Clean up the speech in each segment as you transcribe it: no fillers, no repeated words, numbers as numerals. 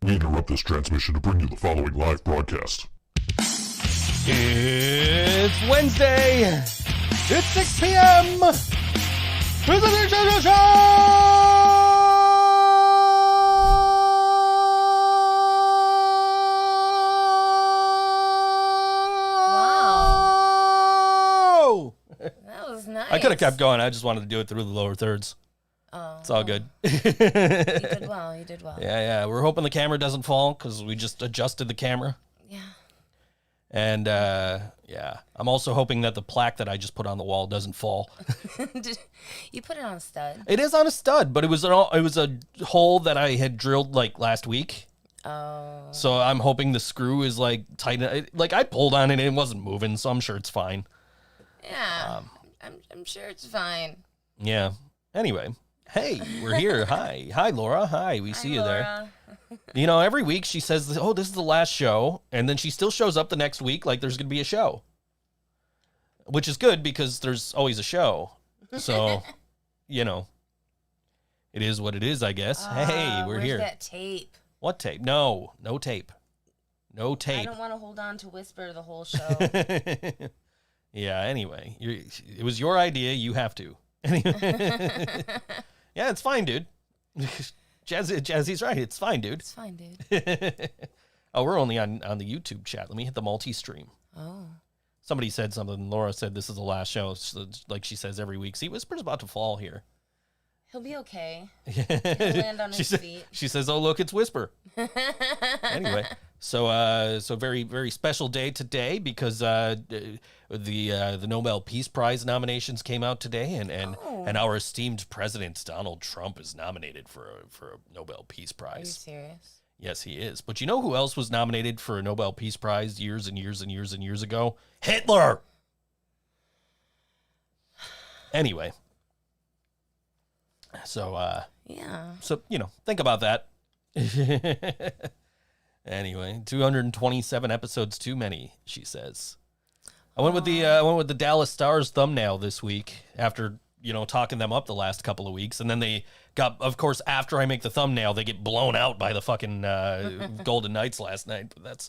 We interrupt this transmission to bring you the following live broadcast. It's Wednesday. It's 6 p.m. It's the ThinkSoJoE Show! Wow. That was nice. I could have kept going. I just wanted to do it through the lower thirds. Oh, it's all good. You did well. You did well. Yeah. We're hoping the camera doesn't fall because we just adjusted the camera. Yeah. And, I'm also hoping that the plaque that I just put on the wall doesn't fall. You put it on a stud? It is on a stud, but it was a hole that I had drilled, like, last week. Oh. So I'm hoping the screw is, like, tight. Like, I pulled on it and it wasn't moving, so I'm sure it's fine. Yeah. I'm sure it's fine. Yeah. Anyway. Hey, we're here. Hi. Hi, Laura. Hi. We see you there. You know, every week she says, oh, this is the last show. And then she still shows up the next week like there's going to be a show. Which is good because there's always a show. So, you know, it is what it is, I guess. Hey, we're here. Where's that tape? What tape? No tape. No tape. I don't want to hold on to Whisper the whole show. Yeah, anyway. It was your idea. You have to. Yeah, it's fine, dude. Jazzy's right. It's fine, dude. It's fine, dude. Oh, we're only on the YouTube chat. Let me hit the multi-stream. Oh. Somebody said something. Laura said this is the last show, like she says every week. See, Whisper's about to fall here. He'll be okay. He'll land on his feet. She says, oh, look, it's Whisper. Anyway, so very, very special day today because the Nobel Peace Prize nominations came out today, and our esteemed president, Donald Trump, is nominated for a Nobel Peace Prize. Are you serious? Yes, he is. But you know who else was nominated for a Nobel Peace Prize years and years and years and years ago? Hitler! Anyway. So, yeah. So, you know, think about that. Anyway, 227 episodes too many, she says. I went with the Dallas Stars thumbnail this week after, you know, talking them up the last couple of weeks, and then they got, of course, after I make the thumbnail, they get blown out by the fucking Golden Knights last night. But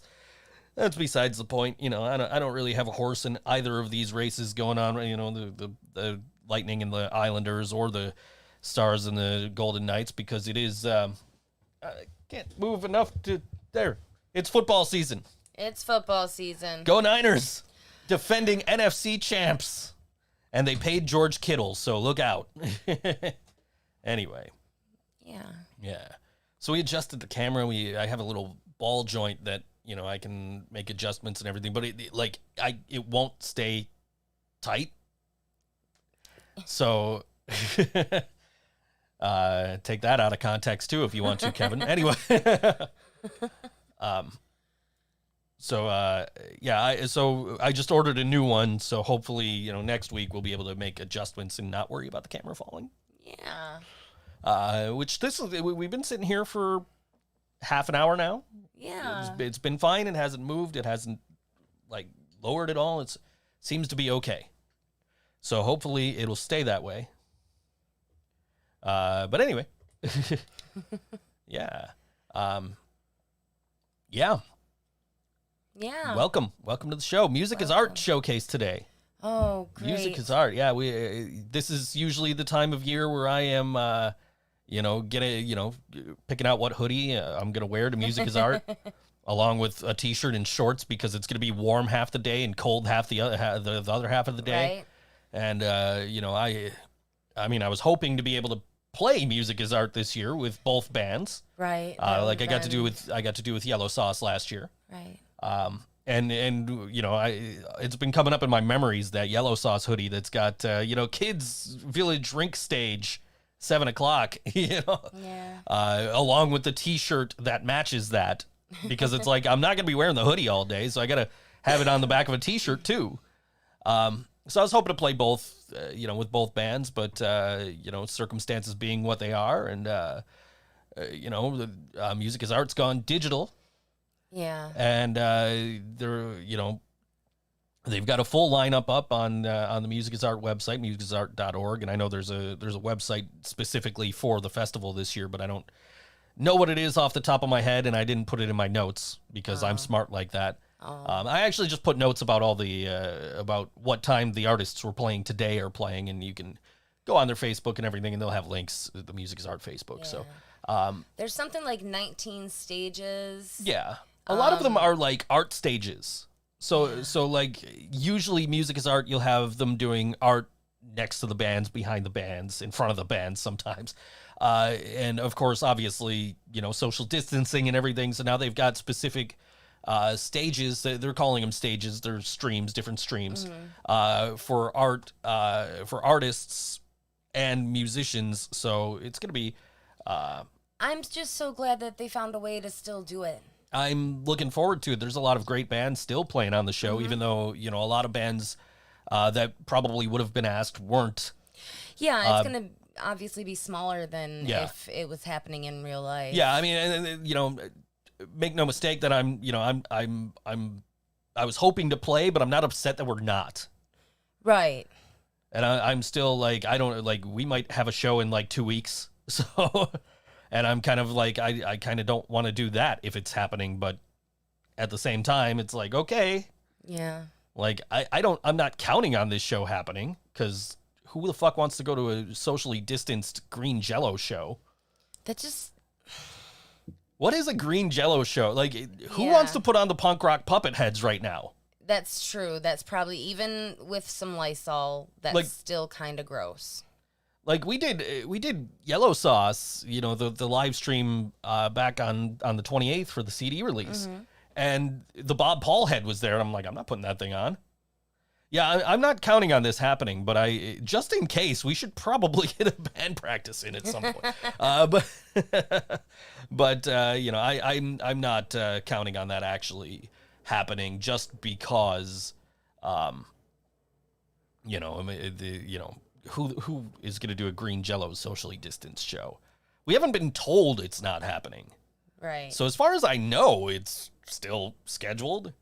that's besides the point. You know, I don't really have a horse in either of these races going on. You know, the Lightning and the Islanders, or the Stars and the Golden Knights, because it is I can't move enough to there. It's football season. It's football season. Go Niners, defending NFC champs, and they paid George Kittle, so look out. Anyway. Yeah. So we adjusted the camera. I have a little ball joint that, you know, I can make adjustments and everything, but it won't stay tight. So take that out of context too if you want to, Kevin. Anyway. So I just ordered a new one, so hopefully, you know, next week we'll be able to make adjustments and not worry about the camera falling. Yeah. We've been sitting here for half an hour now. Yeah. It's been fine. It hasn't moved. It hasn't, like, lowered at all. It seems to be okay. So hopefully it'll stay that way. But anyway. Yeah. Yeah. Yeah. Welcome to the show. Music is Art showcase today. Oh, great. Music is art. Yeah, this is usually the time of year where I am, picking out what hoodie I'm gonna wear to Music is Art, along with a t-shirt and shorts because it's gonna be warm half the day and cold half the other half of the day. Right. And I was hoping to be able to play Music is Art this year with both bands. Right. I got to do with Yellow Sauce last year. Right. And you know, it's been coming up in my memories, that Yellow Sauce hoodie that's got Kids Village Rink Stage 7:00, you know. Yeah. Along with the t-shirt that matches that, because it's like I'm not gonna be wearing the hoodie all day, so I gotta have it on the back of a t-shirt too. So I was hoping to play both, with both bands, but circumstances being what they are, and Music is Art's gone digital. Yeah. And they've got a full lineup up on the Music is Art website, musicisart.org, and I know there's a website specifically for the festival this year, but I don't know what it is off the top of my head, and I didn't put it in my notes because I'm smart like that. I actually just put notes about all the about what time the artists were playing today are playing, and you can go on their Facebook and everything, and they'll have links. The Music is Art Facebook. Yeah. So there's something like 19 stages. yeah, a lot of them are like art stages. So like usually Music is Art, you'll have them doing art next to the bands, behind the bands, in front of the bands sometimes. And of course, obviously, social distancing and everything. So now they've got specific stages. They're calling them stages. They're streams, different streams for art, for artists and musicians. So it's going to be... I'm just so glad that they found a way to still do it. I'm looking forward to it. There's a lot of great bands still playing on the show, even though, a lot of bands that probably would have been asked weren't. Yeah, it's going to obviously be smaller than if it was happening in real life. Yeah, I mean, make no mistake that I was hoping to play, but I'm not upset that we're not. Right. And I'm still like, we might have a show in like 2 weeks. So, and I'm kind of like, I kind of don't want to do that if it's happening, but at the same time, it's like, okay. Yeah. Like, I'm not counting on this show happening, because who the fuck wants to go to a socially distanced green Jell-O show? That just... What is a green Jell-O show? Like, who wants to put on the punk rock puppet heads right now? That's true. That's probably, even with some Lysol, that's like, still kind of gross. Like, we did Yellow Sauce, the live stream back on the 28th for the CD release. And the Bob Paul head was there, and I'm like, I'm not putting that thing on. Yeah, I'm not counting on this happening, but just in case, we should probably get a band practice in at some point. I'm not counting on that actually happening, just because, who is going to do a green Jell-O socially distanced show? We haven't been told it's not happening. Right. So as far as I know, it's still scheduled.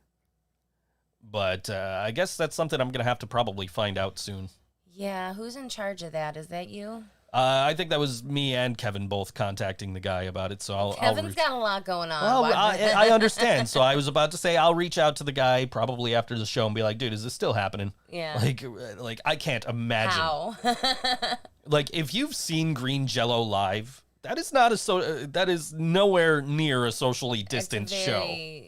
But I guess that's something I'm going to have to probably find out soon. Yeah, who's in charge of that? Is that you? I think that was me and Kevin both contacting the guy about it. So Kevin's got a lot going on. Well, I understand. So I was about to say I'll reach out to the guy probably after the show and be like, dude, is this still happening? Yeah. Like I can't imagine. How? Like, if you've seen Green Jell-O live, that is that is nowhere near a socially distanced show.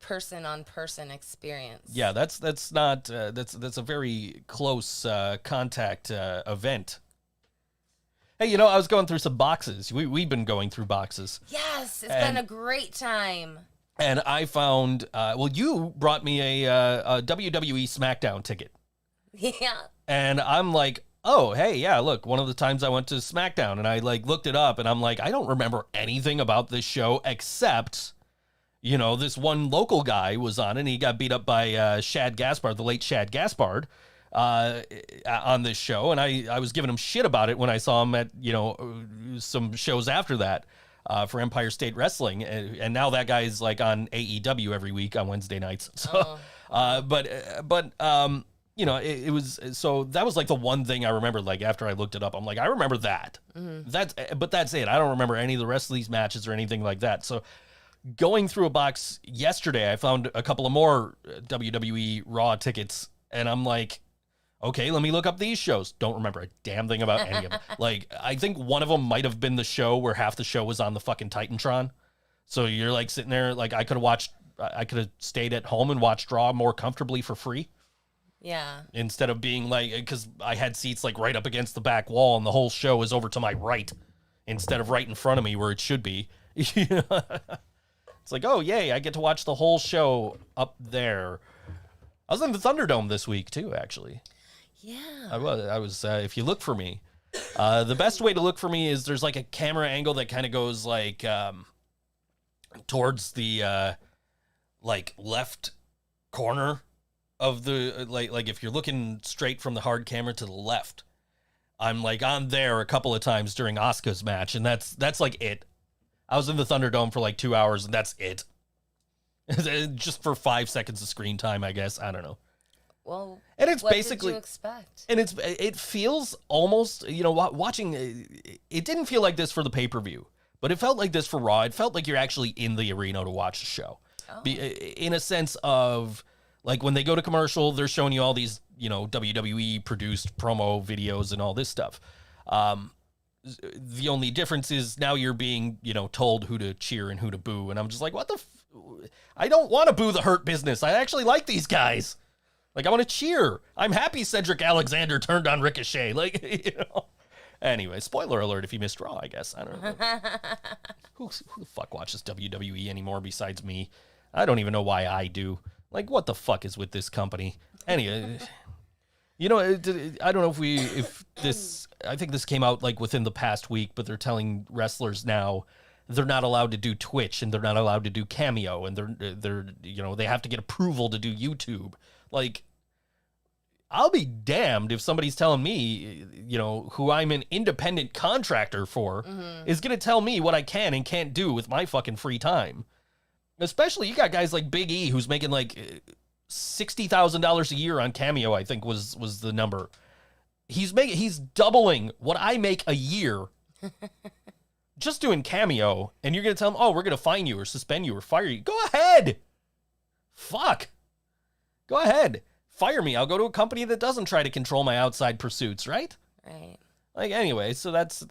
Person-on-person experience. Yeah, that's not that's a very close contact event. Hey, I was going through some boxes. We've been going through boxes. Yes, it's been a great time. And I found you brought me a WWE SmackDown ticket. Yeah. And I'm like, oh, hey, yeah, look, one of the times I went to SmackDown, and I looked it up, and I'm like, I don't remember anything about this show except, this one local guy was on, and he got beat up by Shad Gaspard, the late Shad Gaspard, on this show, and I was giving him shit about it when I saw him at, some shows after that for Empire State Wrestling, and now that guy's like on AEW every week on Wednesday nights. So, it was, so that was like the one thing I remember, like after I looked it up, I'm like, I remember that. That's it. I don't remember any of the rest of these matches or anything like that. So going through a box yesterday, I found a couple of more WWE Raw tickets, and I'm like, okay, let me look up these shows. Don't remember a damn thing about any of them. Like, I think one of them might have been the show where half the show was on the fucking Titantron. So you're like sitting there, like I could have stayed at home and watched Raw more comfortably for free. Yeah. Instead of being like, because I had seats like right up against the back wall, and the whole show was over to my right instead of right in front of me where it should be. It's like, oh, yay, I get to watch the whole show up there. I was in the Thunderdome this week, too, actually. Yeah. I was. If you look for me, the best way to look for me is there's like a camera angle that kind of goes like towards the like left corner of the like if you're looking straight from the hard camera to the left. I'm like on there a couple of times during Asuka's match, and that's like it. I was in the Thunderdome for like 2 hours, and that's it. Just for 5 seconds of screen time, I guess. I don't know. Well, and it's what basically, did you expect? And it feels almost, watching, it didn't feel like this for the pay-per-view, But it felt like this for Raw. It felt like you're actually in the arena to watch the show. Oh. In a sense of, like, when they go to commercial, they're showing you all these, WWE produced promo videos and all this stuff. The only difference is now you're being, told who to cheer and who to boo. And I'm just like, what the I don't want to boo the Hurt Business. I actually like these guys. Like, I want to cheer. I'm happy Cedric Alexander turned on Ricochet. Like, Anyway, spoiler alert if you missed Raw, I guess. I don't know. Who the fuck watches WWE anymore besides me? I don't even know why I do. Like, what the fuck is with this company? Anyway, I don't know if this, I think this came out like within the past week, but they're telling wrestlers now they're not allowed to do Twitch and they're not allowed to do Cameo and they're they have to get approval to do YouTube. Like, I'll be damned if somebody's telling me, who I'm an independent contractor for is going to tell me what I can and can't do with my fucking free time. Especially you got guys like Big E who's making like $60,000 a year on Cameo, I think was the number. He's doubling what I make a year just doing Cameo, and you're going to tell him, oh, we're going to fine you or suspend you or fire you. Go ahead. Fuck. Go ahead. Fire me. I'll go to a company that doesn't try to control my outside pursuits, right? Right. Like, anyway, so that's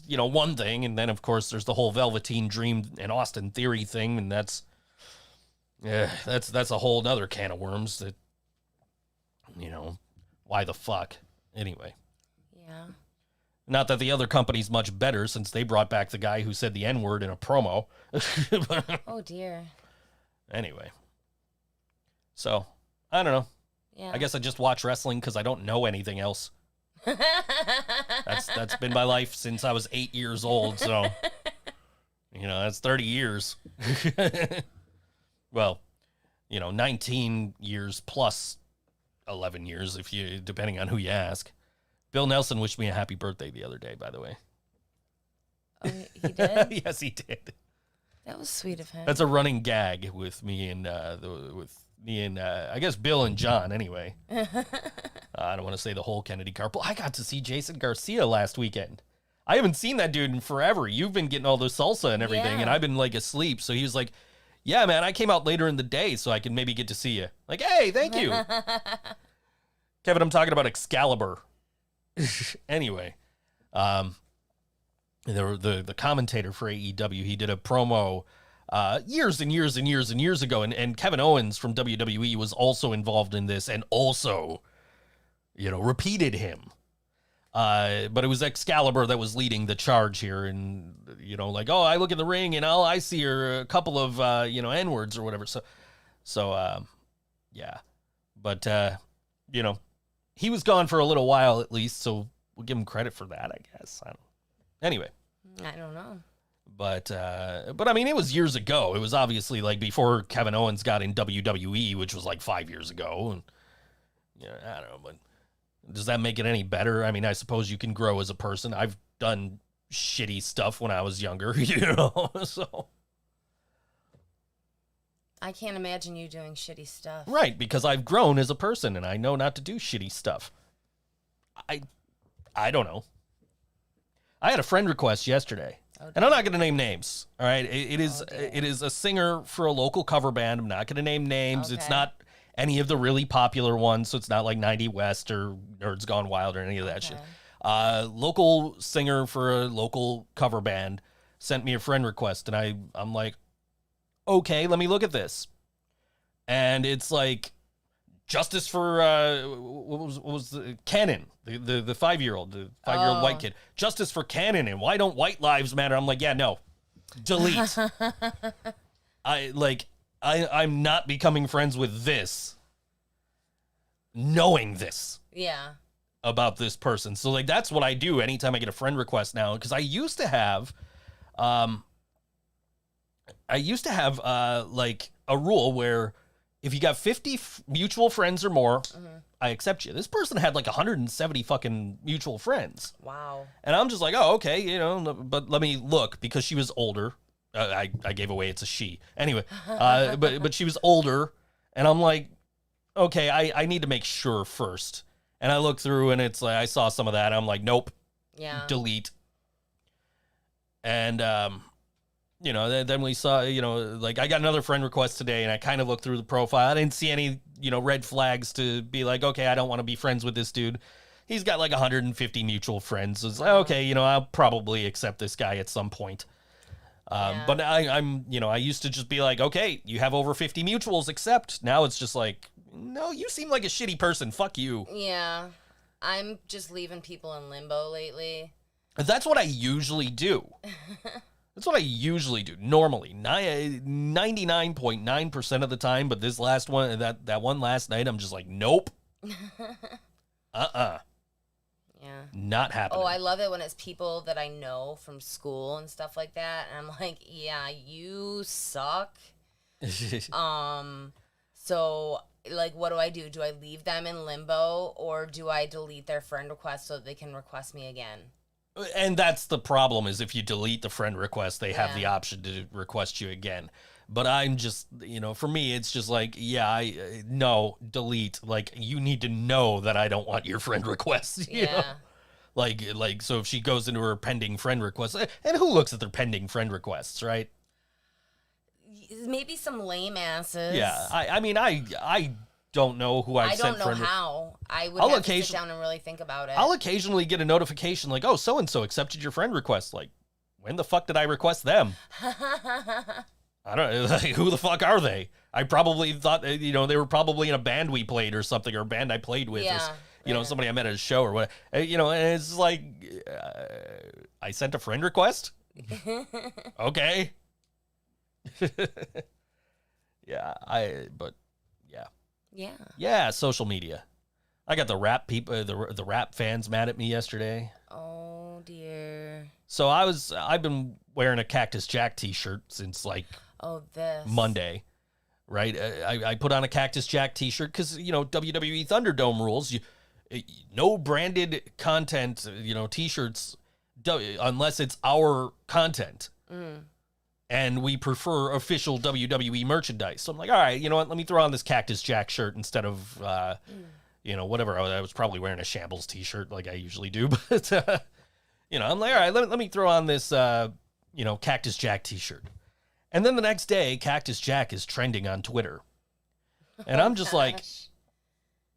one thing, and then, of course, there's the whole Velveteen Dream and Austin Theory thing, and that's a whole other can of worms that, why the fuck? Anyway. Yeah. Not that the other company's much better since they brought back the guy who said the N-word in a promo. Oh, dear. Anyway. So, I don't know. Yeah. I guess I just watch wrestling because I don't know anything else. That's been my life since I was 8 years old, so, that's 30 years. Well, 19 years plus 11 years, depending on who you ask. Bill Nelson wished me a happy birthday the other day, by the way. Oh, he did? Yes, he did. That was sweet of him. That's a running gag with me and I guess Bill and John. Anyway, I don't want to say the whole Kennedy carpool. I got to see Jason Garcia last weekend. I haven't seen that dude in forever. You've been getting all the salsa and everything, and I've been like asleep. So he was like, "Yeah, man, I came out later in the day so I can maybe get to see you." Like, hey, thank you, Kevin. I'm talking about Excalibur. Anyway, the commentator for AEW, he did a promo years and years and years and years ago, and Kevin Owens from WWE was also involved in this and also, repeated him. But it was Excalibur that was leading the charge here, and like, oh, I look in the ring and all I see are a couple of N-words or whatever. So yeah, but he was gone for a little while at least, so we'll give him credit for that, I guess. Anyway. I don't know. But I mean, it was years ago. It was obviously like before Kevin Owens got in WWE, which was like 5 years ago. And I don't know, but does that make it any better? I mean, I suppose you can grow as a person. I've done shitty stuff when I was younger, so. I can't imagine you doing shitty stuff. Right, because I've grown as a person and I know not to do shitty stuff. I don't know. I had a friend request yesterday. And I'm not going to name names, all right? It is a singer for a local cover band. I'm not going to name names. Okay. It's not any of the really popular ones, so it's not like 90 West or Nerds Gone Wild or any of that shit. Local singer for a local cover band sent me a friend request, and I'm like, okay, let me look at this. And it's like, justice for, what was the Cannon, the 5-year-old, the 5-year-old white kid. Justice for Cannon, and why don't white lives matter? I'm like, yeah, no. Delete. I'm not becoming friends with this, knowing this. Yeah. About this person. So, like, that's what I do anytime I get a friend request now, because I used to have, like, a rule where if you got 50 mutual friends or more, I accept you. This person had like 170 fucking mutual friends. Wow. And I'm just like, oh, okay, but let me look, because she was older. I gave away it's a she. Anyway, but she was older, and I'm like, okay, I need to make sure first. And I look through, and it's like, I saw some of that, and I'm like, nope. Yeah. Delete. And then we saw, like I got another friend request today and I kind of looked through the profile. I didn't see any, red flags to be like, okay, I don't want to be friends with this dude. He's got like 150 mutual friends. So it's like, okay, I'll probably accept this guy at some point. But I used to just be like, okay, you have over 50 mutuals, accept. Now it's just like, no, you seem like a shitty person. Fuck you. Yeah. I'm just leaving people in limbo lately. That's what I usually do. That's what I usually do, normally, 99.9% of the time. But this last one, that one last night, I'm just like, nope. Yeah. Not happening. Oh, I love it when it's people that I know from school and stuff like that. And I'm like, yeah, you suck. So, like, what do? Do I leave them in limbo or do I delete their friend request so that they can request me again? And that's the problem, is if you delete the friend request, they have the option to request you again. But I'm just, for me, it's just like, no, delete. Like, you need to know that I don't want your friend request. You know? Like, so if she goes into her pending friend requests, and who looks at their pending friend requests, right? Maybe some lame asses. Yeah, I don't know who I've sent friend. I don't know how. I would have to sit down and really think about it. I'll occasionally get a notification like, oh, so-and-so accepted your friend request. Like, when the fuck did I request them? I don't know. Like, who the fuck are they? I probably thought, they were probably in a band we played or something, or a band I played with. Or, somebody I met at a show or what. And it's like, I sent a friend request? Okay. Yeah, social media. I got the rap people, the rap fans mad at me yesterday. Oh dear. So I've been wearing a Cactus Jack t-shirt since like Monday, right? I put on a Cactus Jack t-shirt because WWE Thunderdome rules. No branded content, t-shirts unless it's our content. And we prefer official WWE merchandise. So I'm like, all right, you know what? Let me throw on this Cactus Jack shirt instead of, whatever. I was probably wearing a Shambles t-shirt like I usually do. But, I'm like, all right, let me throw on this, Cactus Jack t-shirt. And then the next day, Cactus Jack is trending on Twitter. And I'm just like,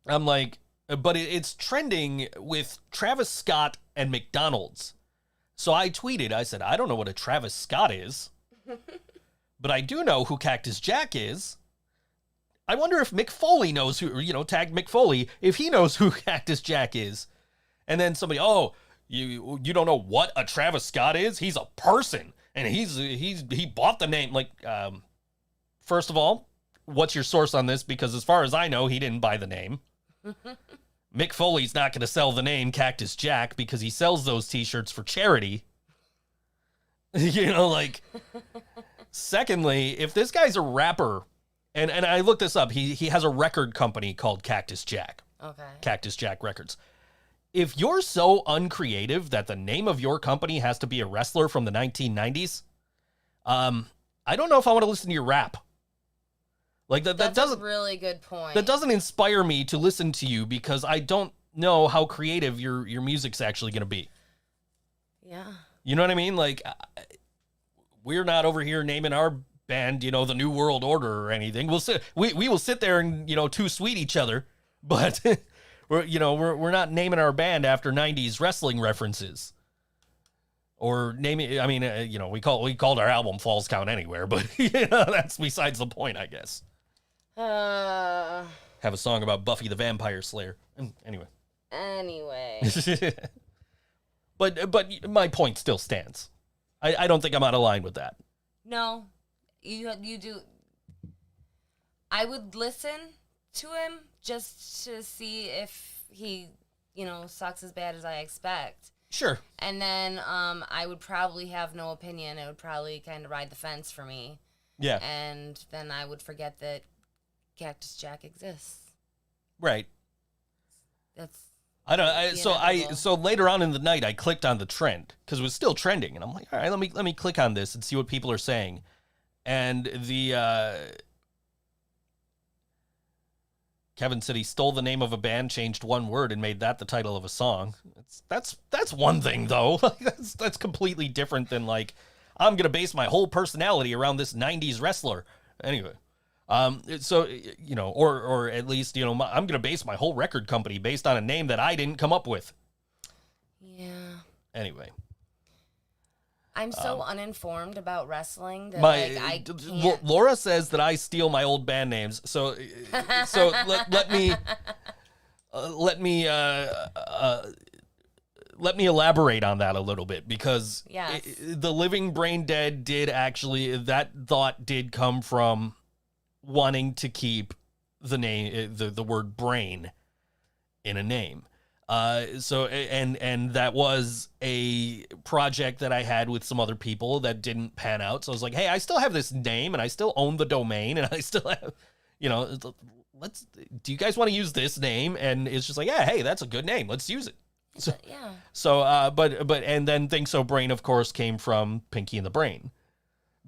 but it's trending with Travis Scott and McDonald's. So I tweeted, I said, I don't know what a Travis Scott is. But I do know who Cactus Jack is. I wonder if Mick Foley knows who, tag Mick Foley, if he knows who Cactus Jack is. And then somebody, you don't know what a Travis Scott is? He's a person, and he bought the name. Like, first of all, what's your source on this? Because as far as I know, he didn't buy the name. Mick Foley's not going to sell the name Cactus Jack because he sells those t-shirts for charity. Secondly, if this guy's a rapper, and I looked this up, he has a record company called Cactus Jack. Okay. Cactus Jack Records. If you're so uncreative that the name of your company has to be a wrestler from the 1990s, I don't know if I want to listen to your rap. Like that's a really good point. That doesn't inspire me to listen to you because I don't know how creative your music's actually going to be. Yeah. You know what I mean? Like, we're not over here naming our band, the New World Order or anything. We will sit there and, too sweet each other, but we're not naming our band after 90s wrestling references. Or naming, we called our album Falls Count Anywhere, but that's besides the point, I guess. Have a song about Buffy the Vampire Slayer. Anyway. But my point still stands. I don't think I'm out of line with that. No, you do. I would listen to him just to see if he, sucks as bad as I expect. Sure. And then I would probably have no opinion. It would probably kind of ride the fence for me. Yeah. And then I would forget that Cactus Jack exists. Right. That's... So later on in the night, I clicked on the trend because it was still trending, and I'm like, all right, let me click on this and see what people are saying. And Kevin said he stole the name of a band, changed one word, and made that the title of a song. That's one thing though. That's completely different than like, I'm going to base my whole personality around this 90s wrestler. Anyway, so, you know, or at least, you know, I'm going to base my whole record company based on a name that I didn't come up with. Yeah. Anyway. I'm so uninformed about wrestling that I can't. Laura says that I steal my old band names. So let me elaborate on that a little bit, because Yes. the Living Brain Dead did actually, that thought did come from wanting to keep the name, the word brain in a name. And that was a project that I had with some other people that didn't pan out. So I was like, hey, I still have this name and I still own the domain and I still have, you know, do you guys want to use this name? And it's just like, yeah, hey, that's a good name. Let's use it. So, yeah. So, and then ThinkSo Brain, of course, came from Pinky and the Brain.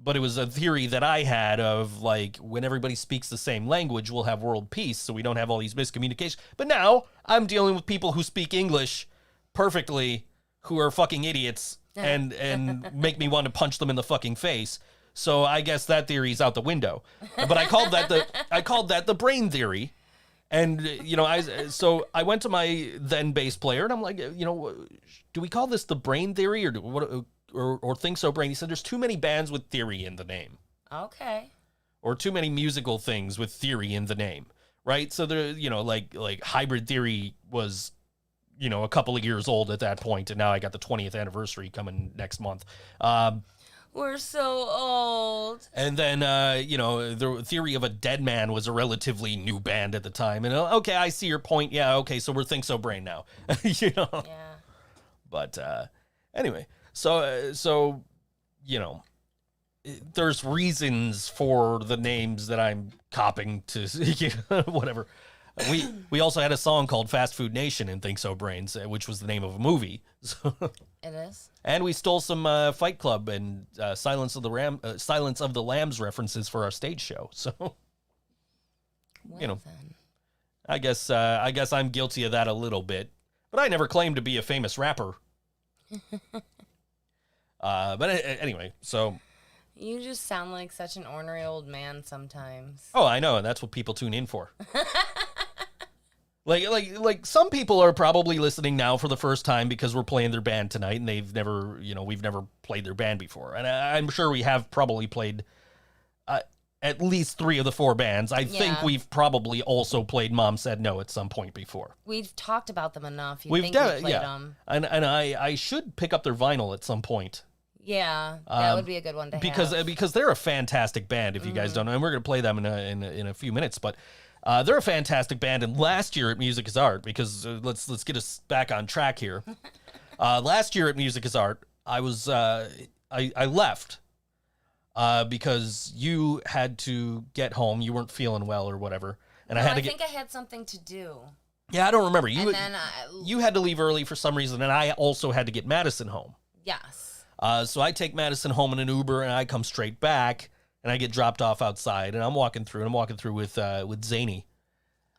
But it was a theory that I had of, like, when everybody speaks the same language, we'll have world peace, so we don't have all these miscommunications. But now I'm dealing with people who speak English perfectly, who are fucking idiots, and make me want to punch them in the fucking face. So I guess that theory's out the window. But I called that the brain theory. And, you know, so I went to my then bass player, and I'm like, you know, do we call this the brain theory, or what? Or ThinkSo Brain? He said there's too many bands with theory in the name. Okay. Or too many musical things with theory in the name, right? So there, you know, like Hybrid Theory was, you know, a couple of years old at that point, and now I got the 20th anniversary coming next month. We're so old. And then, you know, the Theory of a Dead Man was a relatively new band at the time. And okay, I see your point. Yeah, okay, so we're ThinkSo Brain now. You know. Yeah. But anyway. So, you know, there's reasons for the names that I'm copying to, you know, whatever. We also had a song called Fast Food Nation in ThinkSo Brains, which was the name of a movie. So, it is. And we stole some Fight Club and Silence of the Lambs references for our stage show. So, Well, you know, then. I guess I'm guilty of that a little bit, but I never claimed to be a famous rapper. But anyway, so. You just sound like such an ornery old man sometimes. Oh, I know, and that's what people tune in for. Like some people are probably listening now for the first time because we're playing their band tonight, and we've never played their band before. And I'm sure we have probably played at least 3 of the 4 bands. I think we've probably also played Mom Said No at some point before. We've talked about them enough. We played them. And I should pick up their vinyl at some point. Yeah, that would be a good one to have. Because they're a fantastic band, if you guys don't know, and we're going to play them in a few minutes, but they're a fantastic band. And last year at Music is Art, because let's get us back on track here. Last year at Music is Art, I was I left because you had to get home. You weren't feeling well or whatever, and I think I had something to do. Yeah, I don't remember. You had to leave early for some reason, and I also had to get Madison home. Yes. So I take Madison home in an Uber, and I come straight back, and I get dropped off outside, and I'm walking through with Zany.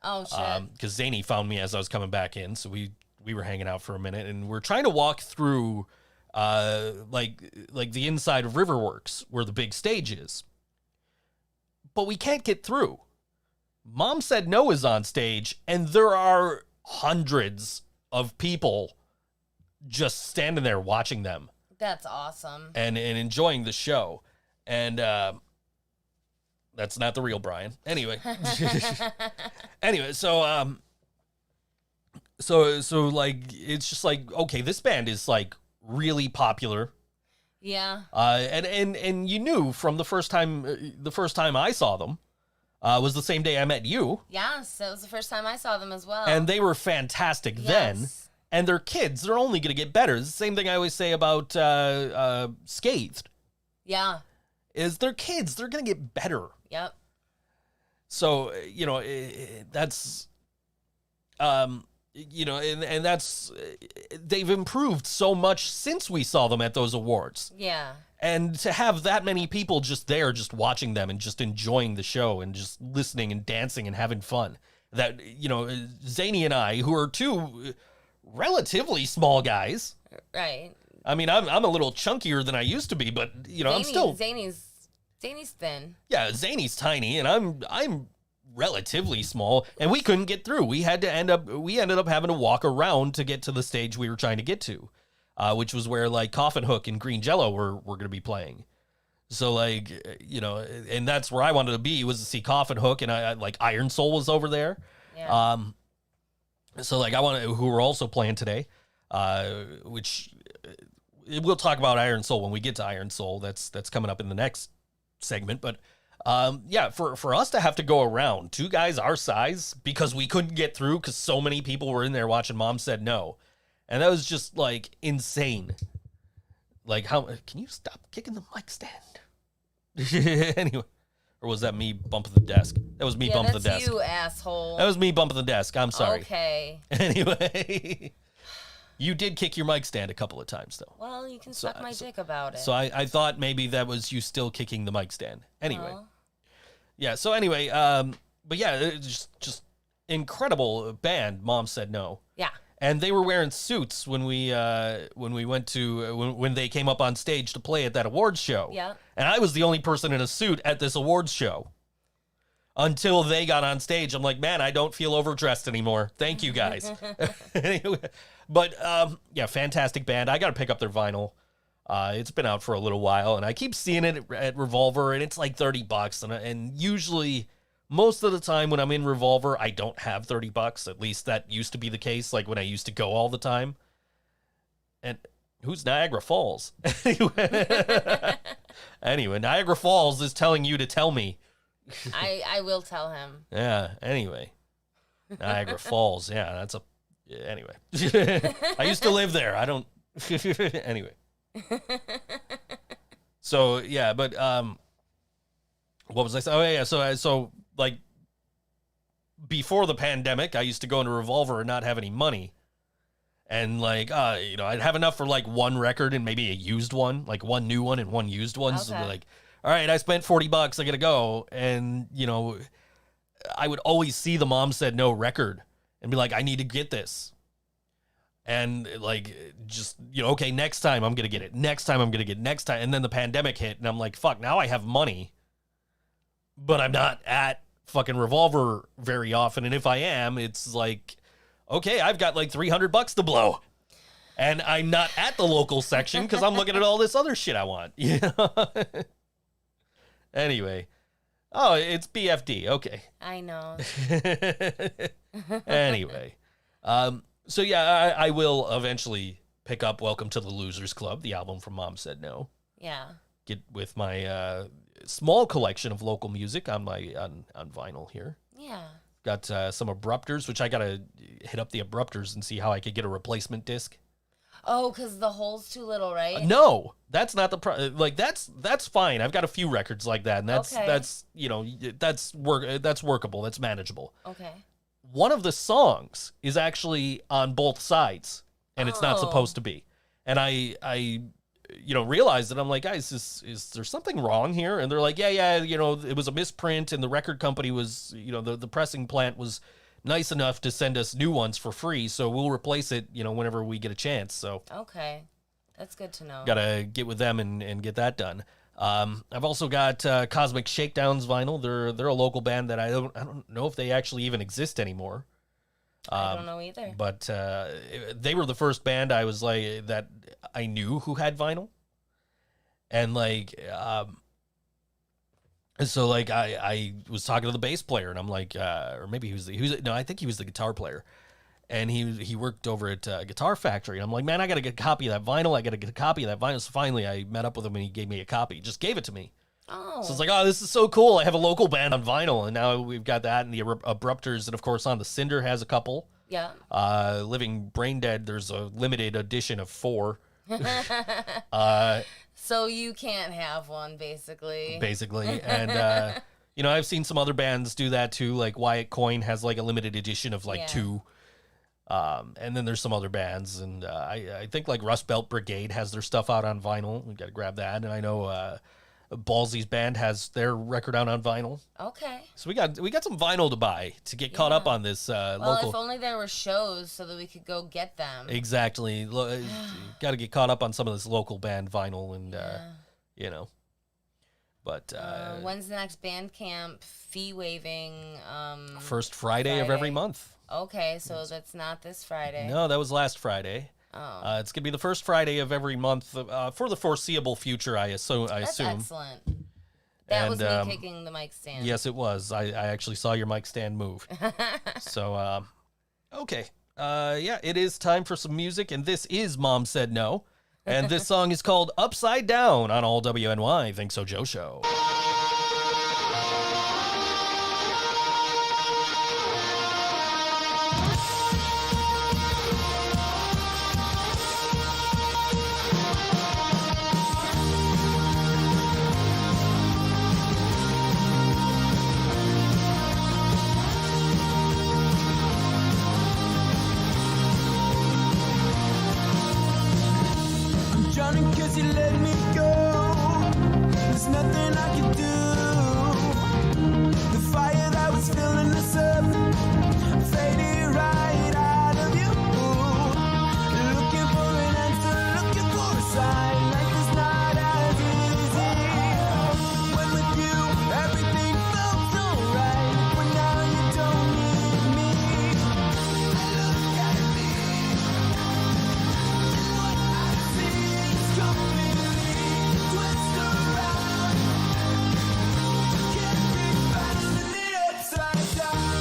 Oh, shit. Because Zany found me as I was coming back in, so we were hanging out for a minute, and we're trying to walk through, like the inside of Riverworks, where the big stage is. But we can't get through. Mom Said No is on stage, and there are hundreds of people just standing there watching them. That's awesome. And enjoying the show. And that's not the real Brian. Anyway. So like, it's just like, okay, this band is like really popular. Yeah. And you knew from the first time I saw them was the same day I met you. Yes, it was the first time I saw them as well. And they were fantastic then. And they're kids. They're only going to get better. It's the same thing I always say about Scathed. Yeah. Is they're kids. They're going to get better. Yep. So, you know, that's, you know, and that's, they've improved so much since we saw them at those awards. Yeah. And to have that many people just there, just watching them and just enjoying the show and just listening and dancing and having fun. That, you know, Zany and I, who are 2 relatively small guys. Right. I mean, I'm a little chunkier than I used to be, but I'm still Zany's thin. Yeah, Zany's tiny, and I'm relatively small, and we couldn't get through. We ended up having to walk around to get to the stage we were trying to get to, which was where like Coffin Hook and Green Jello were going to be playing. So like, and that's where I wanted to be, was to see Coffin Hook, and I like Ironsoul was over there. Yeah. So like who were also playing today, which we'll talk about Ironsoul when we get to Ironsoul. That's coming up in the next segment, but for us to have to go around, two guys our size, because we couldn't get through because so many people were in there watching Mom Said No, and that was just like insane. Like, how can you stop kicking the mic stand? Anyway, or was that me bumping the desk? That was me bumping the desk. You asshole. That was me bumping the desk. I'm sorry. Okay. Anyway, you did kick your mic stand a couple of times, though. Well, you can suck my dick about it. So I thought maybe that was you still kicking the mic stand. Anyway. Oh. Yeah, so anyway, but yeah, it's just incredible band, Mom Said No. Yeah. And they were wearing suits when we went to when they came up on stage to play at that awards show. Yeah. And I was the only person in a suit at this awards show. Until they got on stage, I'm like, man, I don't feel overdressed anymore. Thank you guys. Anyway, but yeah, fantastic band. I got to pick up their vinyl. It's been out for a little while, and I keep seeing it at Revolver, and it's like $30. And usually, most of the time when I'm in Revolver, I don't have $30. At least that used to be the case, like when I used to go all the time. And who's Niagara Falls? Anyway, Niagara Falls is telling you to tell me. I will tell him. Yeah, anyway. Niagara Falls, yeah, that's a... Anyway. I used to live there. I don't... Anyway. So, yeah, but... What was I saying? Oh, yeah, so, like, before the pandemic, I used to go into Revolver and not have any money. And, like, I'd have enough for, like, one record and maybe a used one. Like, one new one and one used one. Okay. So, like... All right, I spent $40. I gotta go. And, I would always see the Mom Said No record and be like, I need to get this. And, like, just, okay, next time I'm gonna get it. Next time I'm gonna get it. Next time. And then the pandemic hit, and I'm like, fuck, now I have money. But I'm not at fucking Revolver very often. And if I am, it's like, okay, I've got like $300 to blow. And I'm not at the local section because I'm looking at all this other shit I want. Anyway. Oh, it's BFD. Okay. I know. Anyway. So, yeah, I will eventually pick up Welcome to the Losers Club, the album from Mom Said No. Yeah. Get with my small collection of local music on my on vinyl here. Yeah. Got some Abrupters, which I got to hit up the Abrupters and see how I could get a replacement disc. Oh, because the hole's too little, right? No, that's not the like that's fine. I've got a few records like that, and that's that's workable. That's manageable. Okay. One of the songs is actually on both sides, and it's not supposed to be. And I realized that. I'm like, guys, is there something wrong here? And they're like, yeah, it was a misprint, and the record company was, the pressing plant was nice enough to send us new ones for free, so we'll replace it, whenever we get a chance. So okay, that's good to know. Gotta get with them and get that done. I've also got Cosmic Shakedown's vinyl. They're a local band that I don't know if they actually even exist anymore. I don't know either. But they were the first band I was like that I knew who had vinyl, and like so like I was talking to the bass player, and I'm like, or maybe he was no, I think he was the guitar player, and he worked over at Guitar Factory. And I'm like, man, I gotta get a copy of that vinyl. I gotta get a copy of that vinyl. So finally, I met up with him, and he gave me a copy. He just gave it to me. Oh. So it's like, oh, this is so cool. I have a local band on vinyl, and now we've got that, and the Abrupters, and of course on the Cinder has a couple. Yeah. Living Brain Dead, there's a limited edition of 4. So you can't have one, basically. Basically, and I've seen some other bands do that too. Like Wyatt Coyne has like a limited edition of like 2. And then there's some other bands, and I think like Rust Belt Brigade has their stuff out on vinyl. We got to grab that. And I know Ballsy's band has their record out on vinyl. Okay. So we got some vinyl to buy to get caught up on this Well, local. if only there were shows so that we could go get them. Exactly. Got to get caught up on some of this local band vinyl and, you know. But when's the next band camp fee waiving? First Friday of every month. Okay, so that's not this Friday. No, that was last Friday. Oh. It's going to be the first Friday of every month for the foreseeable future, I assume. That's excellent. That was me And, kicking the mic stand. Yes, it was. I actually saw your mic stand move. So, okay. Yeah, it is time for some music, and this is Mom Said No. And this song is called Upside Down on all WNY ThinkSoJoE Show. Drowning 'cause you let me go. There's nothing I can do. The fire that was filling us up faded right out of you. Looking for an answer, looking for a sign. Life is not as easy. When with you, everything felt so right. But now you don't need me. Look at me. What I see is completely twist around. Can't be found in the upside down.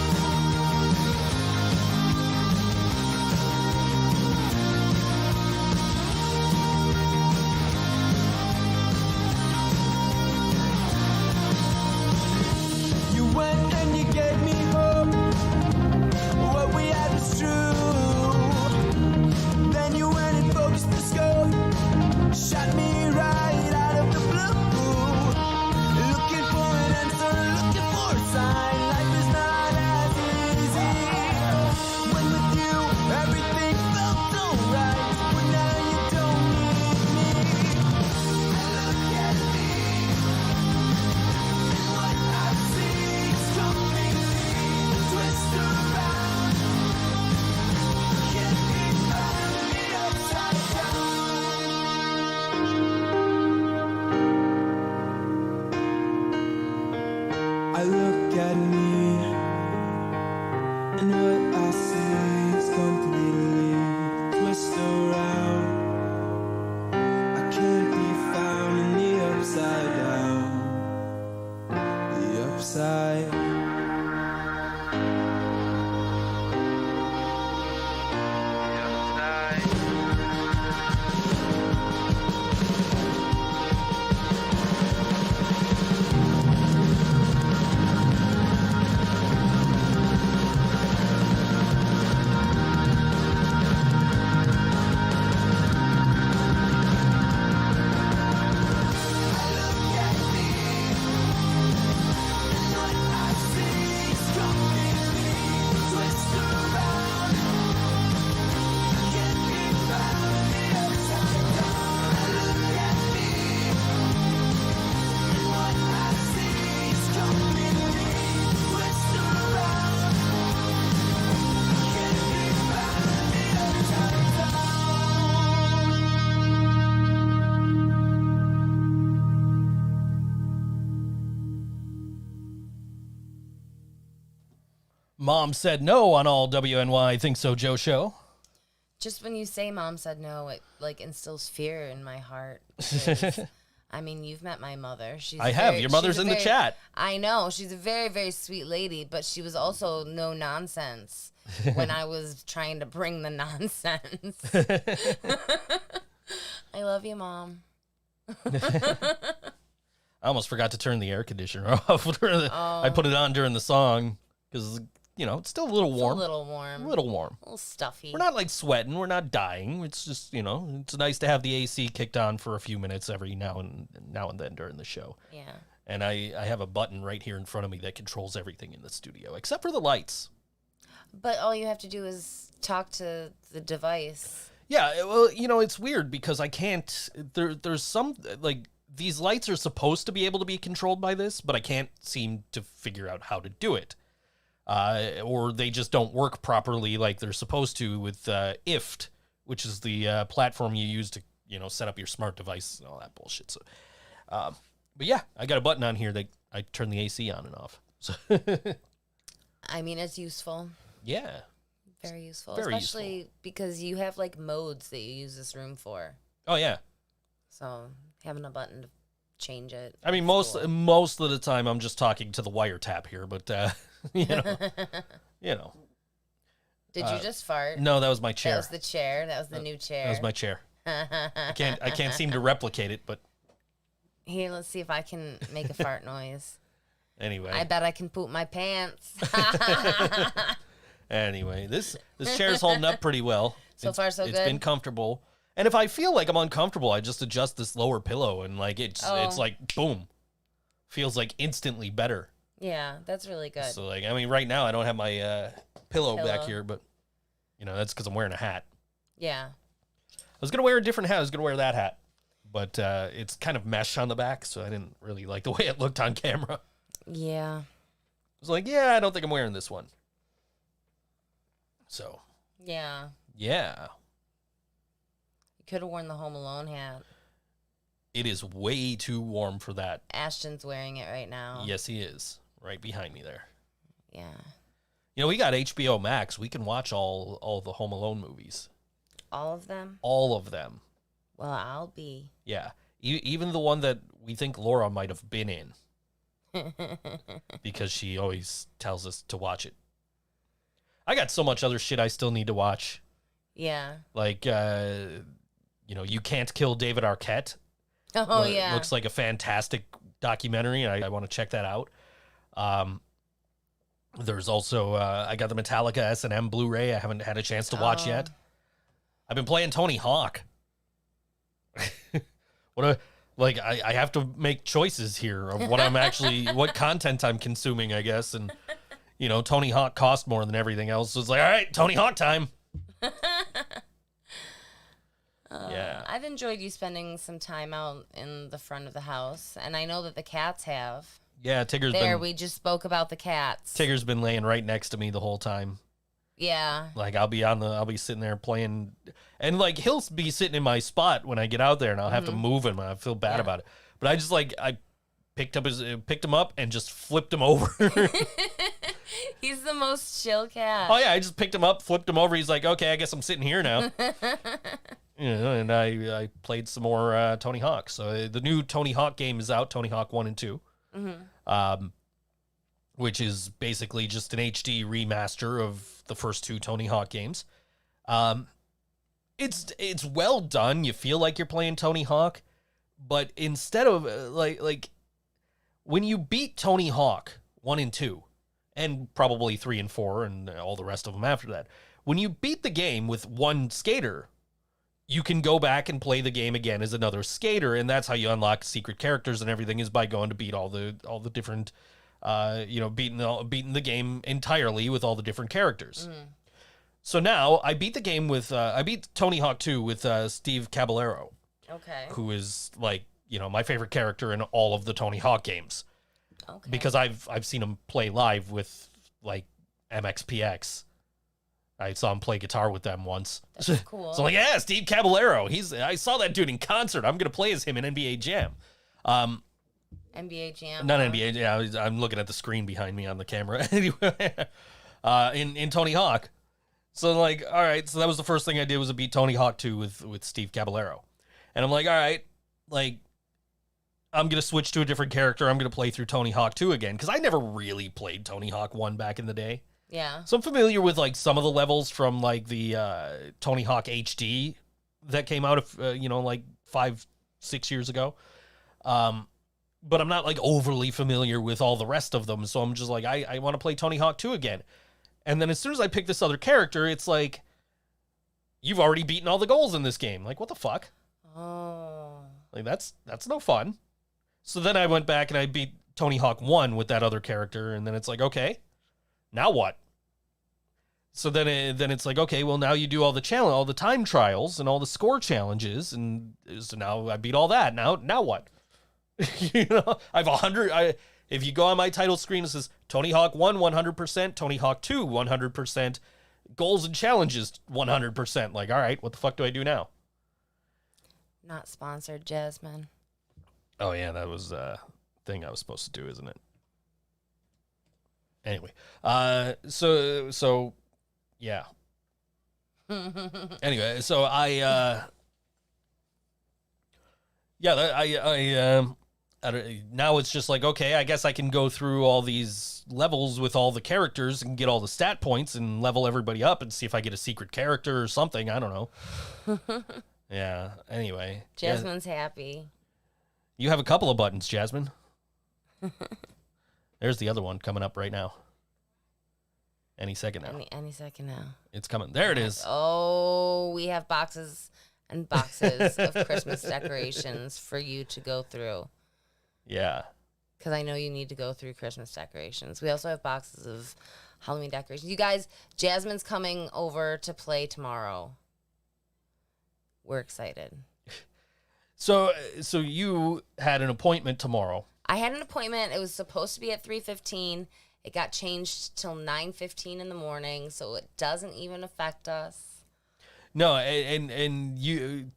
You went and you gave me hope. What we had was true. Then you went and focused the scope. Shot me right out of the blue. Looking for an answer, looking for a sign. Life is not as easy. When with you, everything felt so right. But now you don't need me. Look at me. What I see is completely twist around. Can't be found in the upside down. I look at me, and what I see is completely twist around. I can't be found in the upside down. The upside. Mom Said No on all WNY ThinkSoJoE Show. Just when you say Mom Said No, it like instills fear in my heart. because, I mean, you've met my mother. I have. Your mother's in the chat. I know. She's a very, very sweet lady, but she was also no nonsense when I was trying to bring the nonsense. I love you, Mom. I almost forgot to turn the air conditioner off. I put it on during the song because, you know, it's still a little warm. It's a little warm. A little warm. A little stuffy. We're not like sweating. We're not dying. It's just, you know, it's nice to have the AC kicked on for a few minutes every now and then during the show. Yeah. And I have a button right here in front of me that controls everything in the studio, except for the lights. But all you have to do is talk to the device. Yeah, well, you know, it's weird because I can't. There's some like these lights are supposed to be able to be controlled by this, but I can't seem to figure out how to do it. Or they just don't work properly like they're supposed to with IFT, which is the platform you use to, set up your smart device and all that bullshit. So, but yeah, I got a button on here that I turn the AC on and off. So I mean, it's useful. Yeah. Very useful. Very Especially useful. because you have, like, modes that you use this room for. Oh, yeah. So having a button to change it. I mean, most of the time I'm just talking to the wiretap here, but, you know. Did you just fart? No, that was my chair. That was the chair. That was the new chair. That was my chair. I can't seem to replicate it, but Here, let's see if I can make a fart noise. anyway. I bet I can poop my pants. Anyway, this chair's holding up pretty well. So far, so It's good. been comfortable. And if I feel like I'm uncomfortable, I just adjust this lower pillow and like it's like boom. Feels like instantly better. Yeah, that's really good. So like, I mean, right now I don't have my pillow back Pillow. here, but that's because I'm wearing a hat. Yeah. I was gonna wear a different hat. I was gonna wear that hat, but it's kind of mesh on the back, so I didn't really like the way it looked on camera. Yeah. I was like, yeah, I don't think I'm wearing this one. So Yeah. yeah, You could have worn the Home Alone hat. it is way too warm for that. Ashton's wearing it right now. Yes, he is right behind me there. Yeah. We got HBO Max. We can watch all the Home Alone movies. All of them? All of them. Well, I'll be. Yeah. Even the one that we think Laura might have been in. Because she always tells us to watch it. I got so much other shit I still need to watch. Yeah. Like, You Can't Kill David Arquette. Oh, yeah. Looks like a fantastic documentary, and I want to check that out. There's also, I got the Metallica S&M Blu-ray I haven't had a chance to watch yet. I've been playing Tony Hawk. I have to make choices here of what I'm actually, what content I'm consuming, I guess. And, Tony Hawk cost more than everything else. So it's like, all right, Tony Hawk time. Yeah. I've enjoyed you spending some time out in the front of the house, and I know that the cats have. Yeah, We just spoke about the cats. Tigger's been laying right next to me the whole time. Yeah. Like I'll be sitting there playing, and like he'll be sitting in my spot when I get out there, and I'll have to move him. I feel bad about it, but I just I picked him up and just flipped him over. He's the most chill cat. Oh yeah, I just picked him up, flipped him over. He's like, okay, I guess I'm sitting here now. And I played some more Tony Hawk. So the new Tony Hawk game is out, Tony Hawk 1 and 2. Which is basically just an HD remaster of the first two Tony Hawk games. It's well done. You feel like you're playing Tony Hawk, but instead of like when you beat Tony Hawk 1 and 2, and probably 3 and 4 and all the rest of them after that, when you beat the game with one skater, you can go back and play the game again as another skater, and that's how you unlock secret characters and everything, is by going to beat all the different, beating the game entirely with all the different characters. So now I beat the game with I beat Tony Hawk 2 with Steve Caballero, Okay. who is my favorite character in all of the Tony Hawk games, Okay. because I've seen him play live with MXPX. I saw him play guitar with them once. That's cool. So I'm like, yeah, Steve Caballero. I saw that dude in concert. I'm gonna play as him in NBA Jam. NBA Jam. Not NBA. Yeah, I'm looking at the screen behind me on the camera. Anyway, in Tony Hawk. So all right. So that was the first thing I did, was to beat Tony Hawk 2 with Steve Caballero, and I'm like, all right, I'm gonna switch to a different character. I'm gonna play through Tony Hawk 2 again, because I never really played Tony Hawk 1 back in the day. Yeah. So I'm familiar with some of the levels from the Tony Hawk HD that came out 5-6 years ago. But I'm not overly familiar with all the rest of them. So I'm just I want to play Tony Hawk 2 again. And then as soon as I pick this other character, it's like, you've already beaten all the goals in this game. What the fuck? Oh. That's no fun. So then I went back and I beat Tony Hawk 1 with that other character. And then it's like, okay, now what? So then it's like, okay, well, now you do all the time trials and all the score challenges, and so now I beat all that. Now what? You know, I have 100. If you go on my title screen, it says Tony Hawk 1, 100%, Tony Hawk 2, 100%, goals and challenges, 100%. Like, all right, what the fuck do I do now? Not sponsored, Jasmine. Oh, yeah, that was a thing I was supposed to do, isn't it? Anyway, so yeah. Anyway, so I now it's just like, okay, I guess I can go through all these levels with all the characters and get all the stat points and level everybody up and see if I get a secret character or something. I don't know. Yeah, anyway. Jasmine's happy. You have a couple of buttons, Jasmine. There's the other one coming up right now. Any second now. Any second now. It's coming. There it is. Oh, we have boxes and boxes of Christmas decorations for you to go through. Yeah. Because I know you need to go through Christmas decorations. We also have boxes of Halloween decorations. You guys, Jasmine's coming over to play tomorrow. We're excited. So you had an appointment tomorrow. I had an appointment. It was supposed to be at 3:15. It got changed till 9:15 in the morning, so it doesn't even affect us. No, and you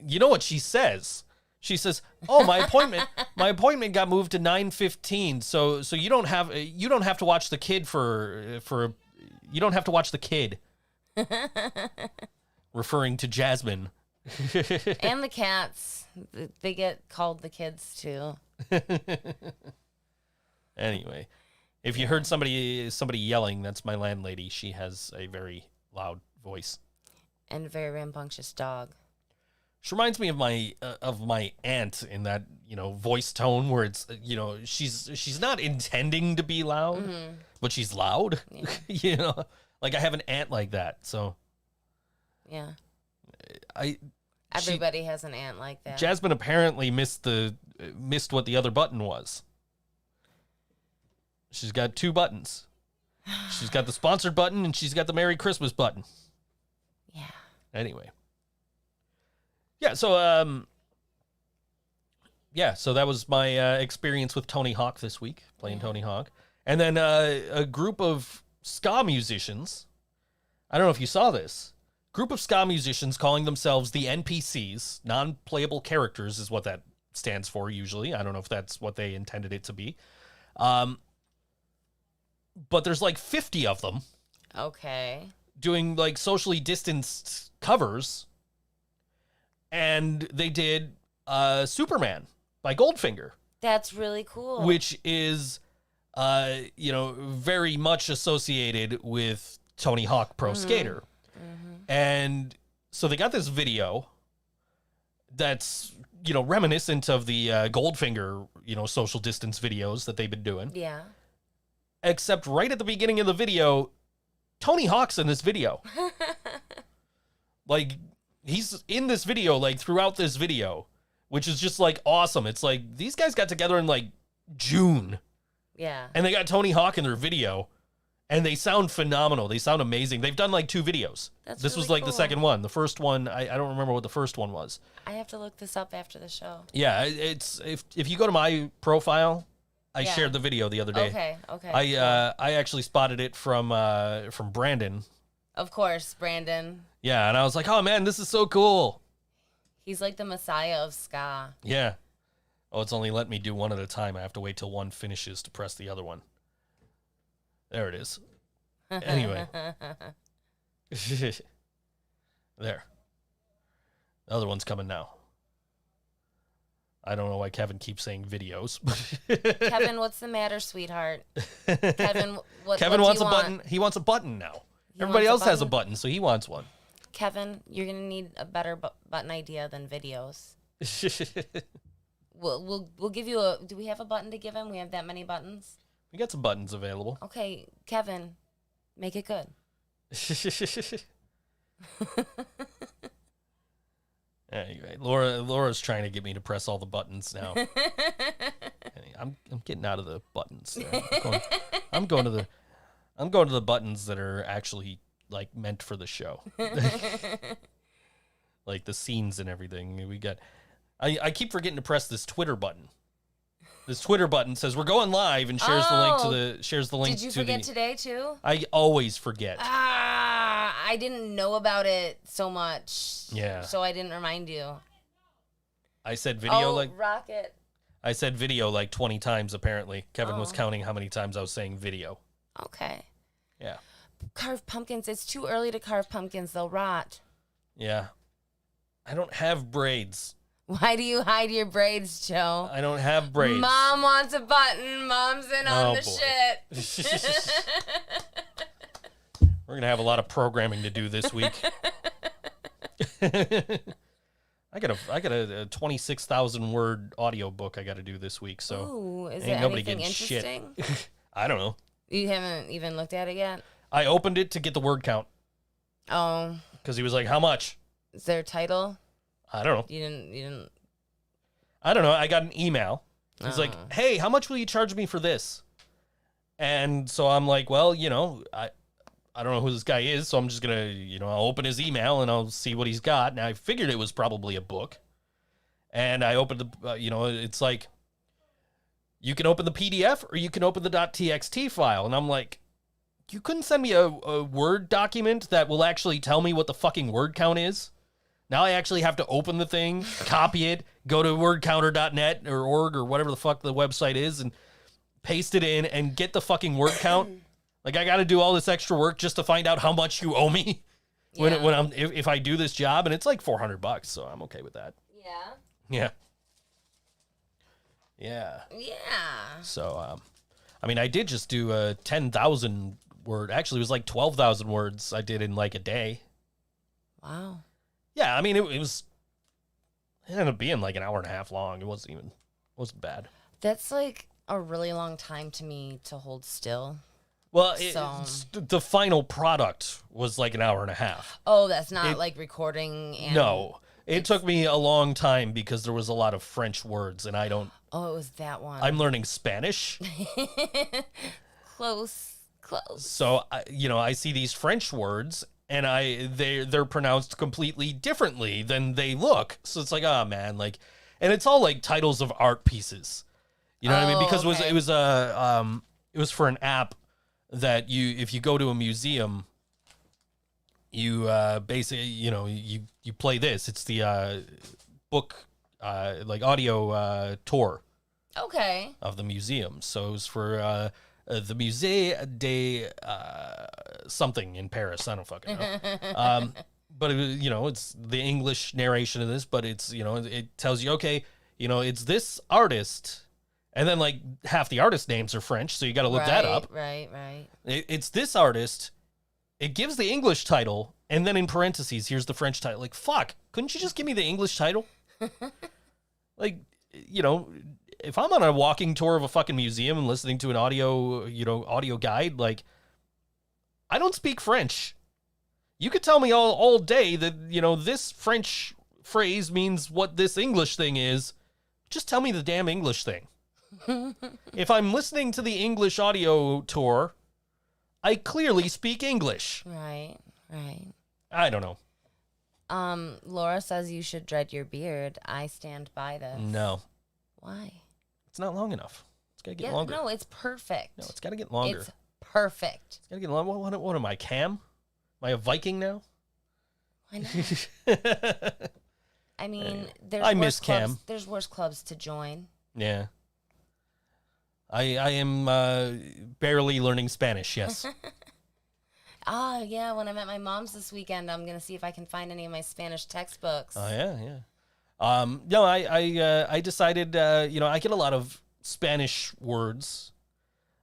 know what she says? She says, "Oh, my appointment got moved to 9:15. So you don't have to watch the kid you don't have to watch the kid." Referring to Jasmine. And the cats. They get called the kids too. Anyway, if you heard somebody yelling, that's my landlady. She has a very loud voice. And a very rambunctious dog. She reminds me of my aunt in that, voice tone where it's, she's not intending to be loud, but she's loud. Yeah. Like I have an aunt like that. So yeah. Everybody has an aunt like that. Jasmine apparently missed what the other button was. She's got two buttons. She's got the sponsored button and she's got the Merry Christmas button. Yeah. Anyway. Yeah, so so that was my experience with Tony Hawk this week, playing Tony Hawk. And then a group of ska musicians, I don't know if you saw this, group of ska musicians calling themselves the NPCs, non-playable characters is what that stands for usually. I don't know if that's what they intended it to be. But there's like 50 of them. Okay. Doing like socially distanced covers. And they did Superman by Goldfinger. That's really cool. Which is, very much associated with Tony Hawk Pro Skater. Mm-hmm. And so they got this video that's, reminiscent of the Goldfinger, social distance videos that they've been doing. Yeah. Except right at the beginning of the video, Tony Hawk's in this video. Like, he's in this video, like, throughout this video, which is just, like, awesome. It's like, these guys got together in, like, June. Yeah. And they got Tony Hawk in their video, and they sound phenomenal. They sound amazing. They've done, like, 2 videos. This really was, like, cool. the second one. The first one, I don't remember what the first one was. I have to look this up after the show. Yeah, it's if you go to my profile, I shared the video the other day. Okay. I actually spotted it from Brandon. Of course, Brandon. Yeah, and I was like, oh, man, this is so cool. He's like the messiah of ska. Yeah. Oh, it's only let me do one at a time. I have to wait till one finishes to press the other one. There it is. Anyway. There. The other one's coming now. I don't know why Kevin keeps saying videos. Kevin, what's the matter, sweetheart? Kevin, what wants do you a button. He wants a button now. Everybody else has a button, so he wants one. Kevin, you're gonna need a better button idea than videos. We'll give you a. Do we have a button to give him? We have that many buttons. We got some buttons available. Okay, Kevin, make it good. Anyway, Laura's trying to get me to press all the buttons now. I'm getting out of the buttons. I'm going to the buttons that are actually like meant for the show. Like the scenes and everything. I keep forgetting to press this Twitter button. This Twitter button says we're going live and shares the link to the Did you forget today too? I always forget. I didn't know about it so much. Yeah. So I didn't remind you. I said video Rocket. I said video like 20 times apparently. Kevin was counting how many times I was saying video. Okay. Yeah. Carve pumpkins. It's too early to carve pumpkins. They'll rot. Yeah. I don't have braids. Why do you hide your braids, Joe? I don't have braids. Mom wants a button. Mom's in on the boy. shit. We're going to have a lot of programming to do this week. I got a 26,000 word audio book I got to do this week, so Ooh, is ain't it nobody anything getting interesting? shit. I don't know. You haven't even looked at it yet? I opened it to get the word count Oh, because he was like, "How much?" is there a title? I don't know. You didn't. I don't know. I got an email. He's like, Oh. "Hey, how much will you charge me for this?" And so I'm like, "Well, I don't know who this guy is, so I'm just gonna, I'll open his email and I'll see what he's got." Now I figured it was probably a book, and I opened the, it's like, you can open the PDF or you can open the .txt file, and I'm like, you couldn't send me a Word document that will actually tell me what the fucking word count is? Now I actually have to open the thing, copy it, go to wordcounter.net or org or whatever the fuck the website is, and paste it in and get the fucking word count. Like, I got to do all this extra work just to find out how much you owe me if I do this job, and it's like $400, so I'm okay with that. Yeah. Yeah. Yeah. So, I did just do a 10,000 word. Actually, it was like 12,000 words I did in like a day. Wow. Yeah, it ended up being like an hour and a half long. It wasn't bad. That's like a really long time to me to hold still. Well, So- the final product was like an hour and a half. Oh, that's not like recording and... No, it took me a long time because there was a lot of French words, and I don't. Oh, it was that one. I'm learning Spanish, Close. so I see these French words, and they're pronounced completely differently than they look. So it's like, oh man, like, and it's all like titles of art pieces. You know what I mean? Because okay. it was for an app that if you go to a museum, you basically you play this. It's the book like audio tour Okay. of the museum. So it was for the Musée de something in Paris. I don't fucking know. But it was, it's the English narration of this, but it's it tells you, okay, it's this artist. And then, like, half the artist names are French, so you got to look that up. Right. It's this artist. It gives the English title, and then in parentheses, here's the French title. Like, fuck, couldn't you just give me the English title? Like, if I'm on a walking tour of a fucking museum and listening to an audio guide, like, I don't speak French. You could tell me all day that, this French phrase means what this English thing is. Just tell me the damn English thing. If I'm listening to the English audio tour, I clearly speak English. Right. I don't know. Laura says you should dread your beard. I stand by this. No. Why? It's not long enough. It's got to get longer. No, it's perfect. No, it's got to get longer. It's perfect. It's got to get longer. What am I, Cam? Am I a Viking now? Why not? I mean, I miss Cam. There's worse clubs to join. Yeah. I am barely learning Spanish, yes. Yeah, when I'm at my mom's this weekend, I'm going to see if I can find any of my Spanish textbooks. Oh, yeah. No, I decided, I get a lot of Spanish words,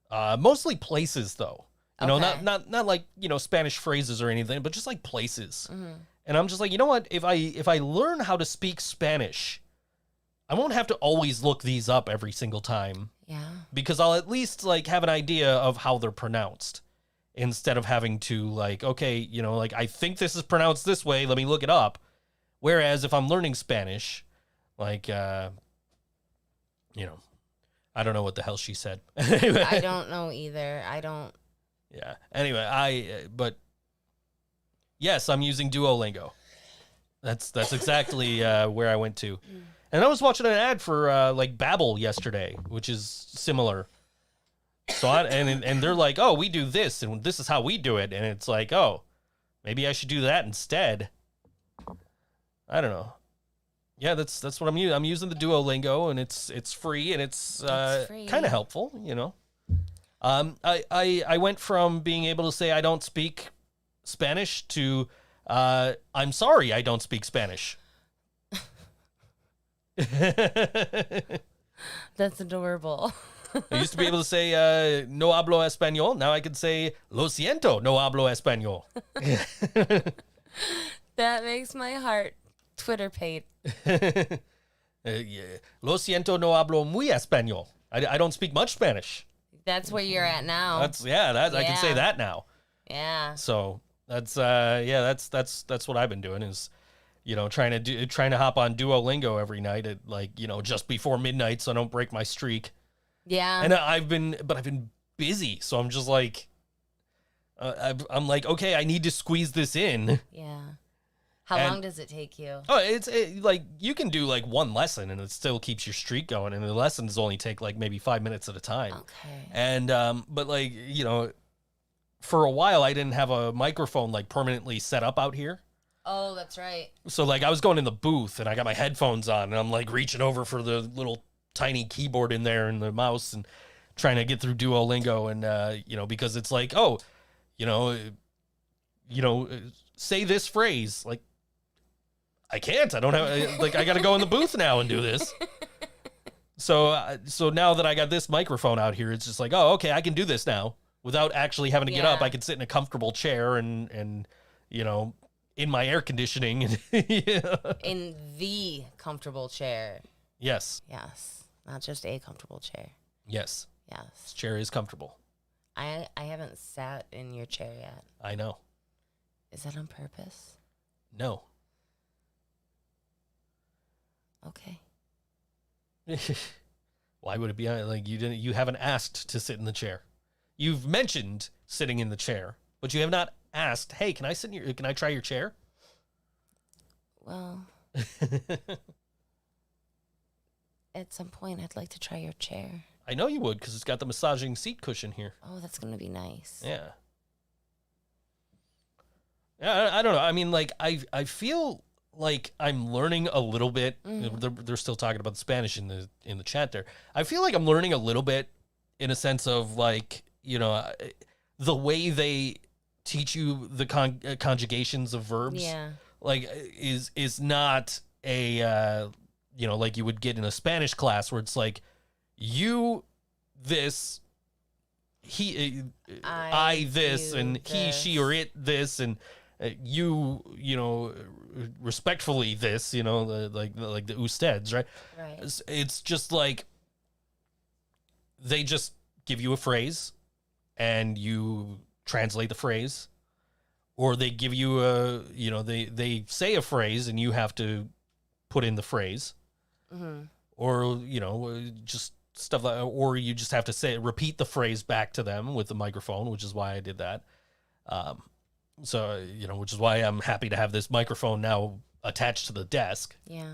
mostly places, though. Okay. Not like, Spanish phrases or anything, but just like places. Mm-hmm. And I'm just like, you know what? If I learn how to speak Spanish, I won't have to always look these up every single time. Yeah. Because I'll at least like have an idea of how they're pronounced instead of having to like, okay, like I think this is pronounced this way. Let me look it up. Whereas if I'm learning Spanish, like, I don't know what the hell she said. I don't know either. Yeah. Anyway, but yes, I'm using Duolingo. That's exactly where I went to. And I was watching an ad for like Babbel yesterday, which is similar. So and they're like, oh, we do this, and this is how we do it, and it's like, oh, maybe I should do that instead. I don't know. Yeah, that's what I'm using. I'm using the Duolingo, and it's free, and it's kind of helpful, you know. I went from being able to say I don't speak Spanish to I'm sorry I don't speak Spanish. That's adorable. I used to be able to say no hablo español. Now I can say lo siento, no hablo español. That makes my heart Twitter page. Yeah. Lo siento, no hablo muy español. I don't speak much Spanish. That's where you're at now. I can say that now. Yeah. So that's what I've been doing is, you know, trying to hop on Duolingo every night at like, you know, just before midnight so I don't break my streak. Yeah. And I've been busy, so I'm just like, I'm like, okay, I need to squeeze this in. Yeah. How long does it take you? Oh, it's like you can do like one lesson and it still keeps your streak going, and the lessons only take like maybe 5 minutes at a time. Okay. And but like, you know, for a while I didn't have a microphone like permanently set up out here. Oh, that's right. So like I was going in the booth and I got my headphones on and I'm like reaching over for the little tiny keyboard in there and the mouse and trying to get through Duolingo, and you know, because it's like, oh, you know, say this phrase. Like, I can't. I don't have, like, I got to go in the booth now and do this. So now that I got this microphone out here, it's just like, oh, okay, I can do this now without actually having to get up. I can sit in a comfortable chair and you know, in my air conditioning. Yeah. In the comfortable chair. Yes. Yes. Not just a comfortable chair. Yes. Yes. This chair is comfortable. I haven't sat in your chair yet. I know. Is that on purpose? No. Okay. Why would it be like you haven't asked to sit in the chair? You've mentioned sitting in the chair, but you have not asked, "Hey, can I try your chair?" Well, at some point I'd like to try your chair. I know you would, because it's got the massaging seat cushion here. Oh, that's going to be nice. Yeah. Yeah, I don't know. I mean, like, I feel like I'm learning a little bit. They're still talking about the Spanish in the chat there. I feel like I'm learning a little bit in a sense of, like, you know, the way they teach you the conjugations of verbs. Yeah. Like, is not a, you know, like you would get in a Spanish class where it's like, you, this, he, I this, and this. he, she, or it, this, and you know, respectfully this, you know, like the usteds, right? Right. It's just like they just give you a phrase and you translate the phrase, or they give you a, you know, they say a phrase and you have to put in the phrase, or, you know, just stuff like, or you just have to repeat the phrase back to them with the microphone, which is why I did that. So, you know, which is why I'm happy to have this microphone now attached to the desk. Yeah.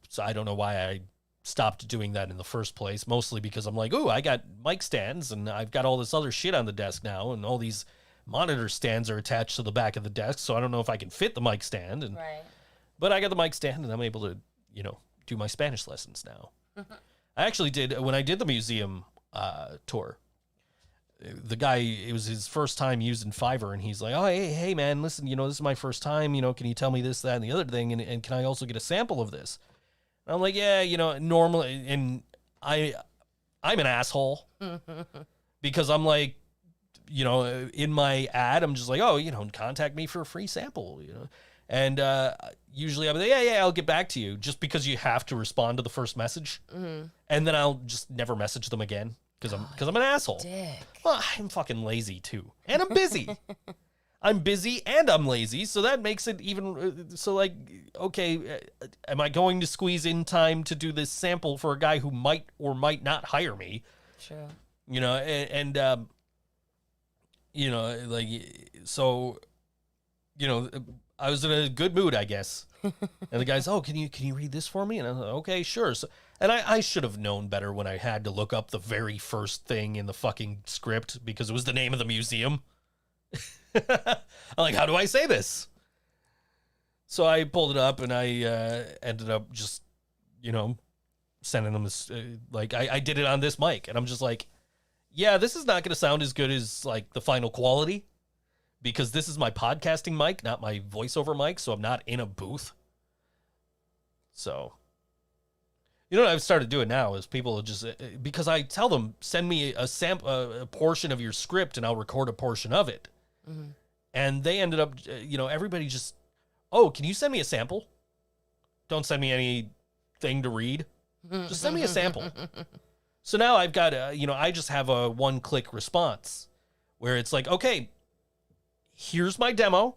So I don't know why I stopped doing that in the first place, mostly because I'm like, ooh, I got mic stands and I've got all this other shit on the desk now, and all these monitor stands are attached to the back of the desk, so I don't know if I can fit the mic stand. And Right. But I got the mic stand and I'm able to, you know, do my Spanish lessons now. I actually did, when I did the museum tour, the guy, it was his first time using Fiverr, and he's like, oh, hey, man, listen, you know, this is my first time, you know, can you tell me this, that, and the other thing, and can I also get a sample of this? And I'm like, yeah, you know, normally, and I'm an asshole, because I'm like, you know, in my ad, I'm just like, oh, you know, contact me for a free sample, you know, and usually I'm like, yeah, I'll get back to you, just because you have to respond to the first message, and then I'll just never message them again. Because I'm an asshole. Dick. Well, I'm fucking lazy too, and I'm busy. I'm busy and I'm lazy, so that makes it even. So like, okay, am I going to squeeze in time to do this sample for a guy who might or might not hire me? True. You know, and you know, like, so, you know, I was in a good mood, I guess. And the guy's, oh, can you read this for me? And I was like, okay, sure. So, and I should have known better when I had to look up the very first thing in the fucking script because it was the name of the museum. I'm like, how do I say this? So I pulled it up and I ended up just, sending them this, I did it on this mic. And I'm just like, yeah, this is not going to sound as good as like the final quality. Because this is my podcasting mic, not my voiceover mic, so I'm not in a booth. So, what I've started doing now is people just, because I tell them, send me a portion of your script and I'll record a portion of it. Mm-hmm. And they ended up, everybody just, oh, can you send me a sample? Don't send me anything to read. Just send me a sample. So now I've got, I just have a one-click response where it's like, okay, here's my demo.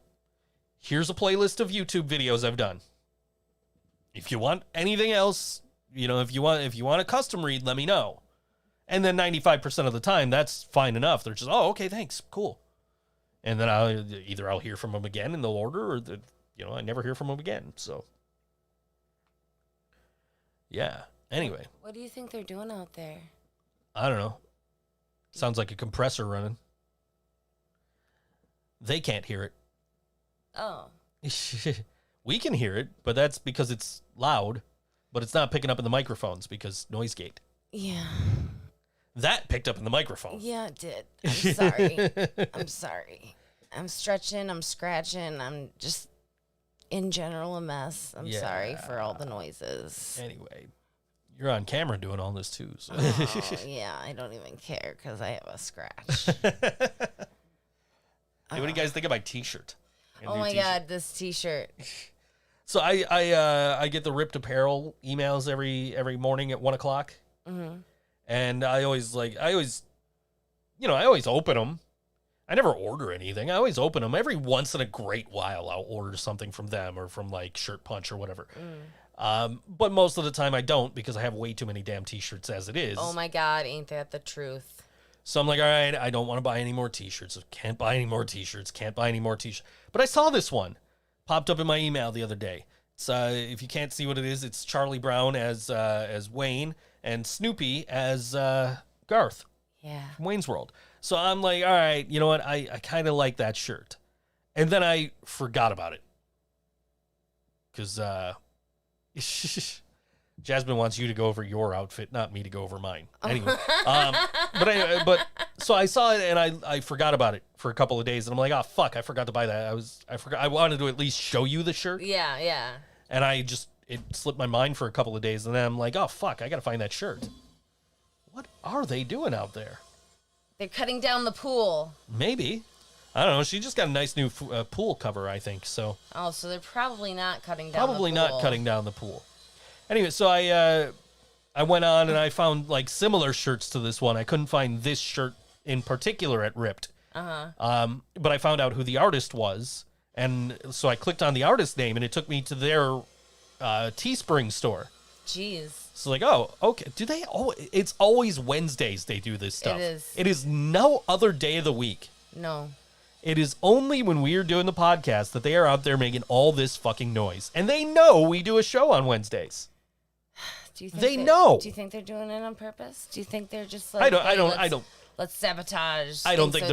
Here's a playlist of YouTube videos I've done. If you want anything else, if you want a custom read, let me know. And then 95% of the time, that's fine enough. They're just, oh, okay, thanks, cool. And then I'll hear from them again in the order, or I never hear from them again. So, yeah. Anyway, what do you think they're doing out there? I don't know. Sounds like a compressor running. They can't hear it. Oh. We can hear it, but that's because it's loud, but it's not picking up in the microphones because noise gate. Yeah. That picked up in the microphone. Yeah, it did. I'm sorry. I'm sorry. I'm stretching, I'm scratching, I'm just in general a mess. I'm sorry for all the noises. Anyway, you're on camera doing all this too. So. Oh, yeah, I don't even care because I have a scratch. Hey, what do you guys think of my T-shirt? Oh my God, this T-shirt. So I get the Ripped Apparel emails every morning at 1:00, and I always open them. I never order anything. I always open them. Every once in a great while, I'll order something from them or from like Shirt Punch or whatever. But most of the time, I don't because I have way too many damn T-shirts as it is. Oh my God, ain't that the truth? So I'm like, all right, I don't want to buy any more T-shirts. Can't buy any more T-shirts. Can't buy any more T-shirts. But I saw this one. Popped up in my email the other day. It's, if you can't see what it is, it's Charlie Brown as Wayne and Snoopy as Garth. Yeah. From Wayne's World. So I'm like, all right, you know what? I kind of like that shirt. And then I forgot about it. Because Jasmine wants you to go over your outfit, not me to go over mine. Anyway, but so I saw it and I forgot about it for a couple of days, and I'm like, oh fuck, I forgot to buy that. I forgot. I wanted to at least show you the shirt. Yeah, yeah. And it slipped my mind for a couple of days, and then I'm like, oh fuck, I gotta find that shirt. What are they doing out there? They're cutting down the pool. Maybe. I don't know. She just got a nice new pool cover, I think. So. Oh, so they're probably not cutting down. Probably the pool. not cutting down the pool. Anyway, so I went on and I found like similar shirts to this one. I couldn't find this shirt in particular at Ripped. But I found out who the artist was, and so I clicked on the artist name, and it took me to their Teespring store. Jeez. So like, oh, okay. Do they? Oh, it's always Wednesdays they do this stuff. It is. It is no other day of the week. No. It is only when we are doing the podcast that they are out there making all this fucking noise, and they know we do a show on Wednesdays. Do you think they know? Do you think they're doing it on purpose? Do you think they're just like, I don't. Let's sabotage. I don't think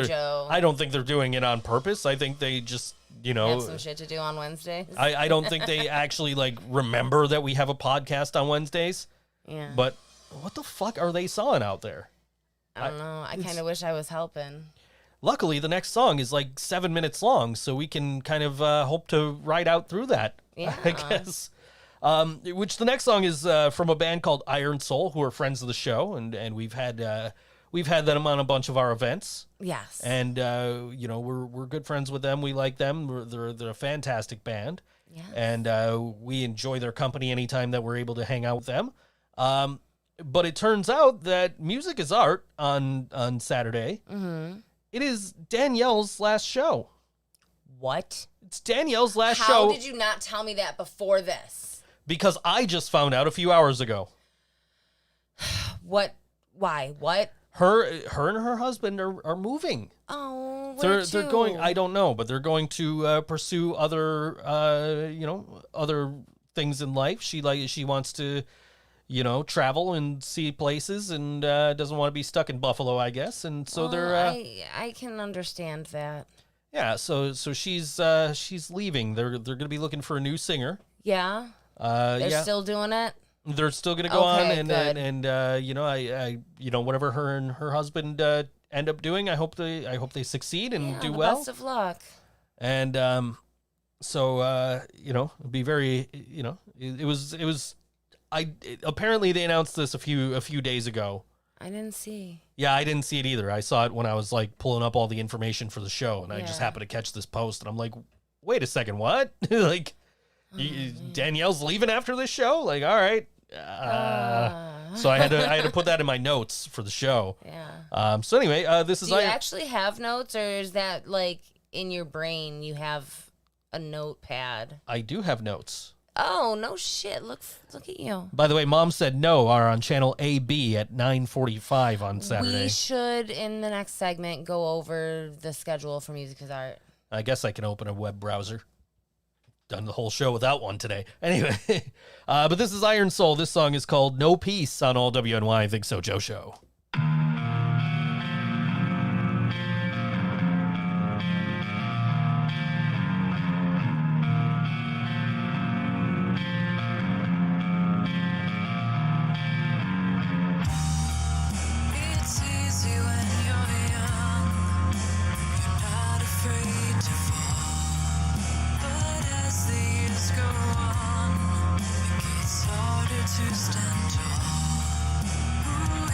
they're doing it on purpose. I think they just, have some shit to do on Wednesdays. I don't think they actually like remember that we have a podcast on Wednesdays. Yeah. But what the fuck are they sawing out there? I don't know. I kind of wish I was helping. Luckily, the next song is like 7 minutes long, so we can kind of hope to ride out through that. Yeah. I guess. Which the next song is from a band called Ironsoul, who are friends of the show, and we've had them on a bunch of our events. Yes. And we're good friends with them. We like them. They're a fantastic band. Yeah. And we enjoy their company anytime that we're able to hang out with them. But it turns out that music is art on Saturday. Mm-hmm. It is Danielle's last show. What? It's Danielle's last show. How did you not tell me that before this? Because I just found out a few hours ago. What? Why? What? Her and her husband are moving. Oh, where They're going. I don't know, but they're going to pursue other other things in life. She wants to, travel and see places, and doesn't want to be stuck in Buffalo, I guess. And so they're. I can understand that. Yeah. So she's leaving. They're going to be looking for a new singer. Yeah. They're still doing it. They're still going to go on, good. and whatever her and her husband end up doing, I hope they succeed and do well. Best of luck. And it'd be very, apparently they announced this a few days ago. I didn't see. Yeah, I didn't see it either. I saw it when I was like pulling up all the information for the show, and I just happened to catch this post, and I'm like, wait a second, what? Like, Danielle's leaving after this show? Like, all right. So I had to put that in my notes for the show. Yeah. So anyway, this is. Do you actually have notes, or is that like in your brain you have a notepad? I do have notes. Oh no shit! Look at you. By the way, Mom Said No are on channel AB at 9:45 on Saturday. We should in the next segment go over the schedule for Music is Art. I guess I can open a web browser. Done the whole show without one today. Anyway, but this is Ironsoul. This song is called No Peace on all WNY Think So Joe Show. It's easy when you're young. You're not afraid to fall. But as the years go on, it gets harder to stand tall. Ooh,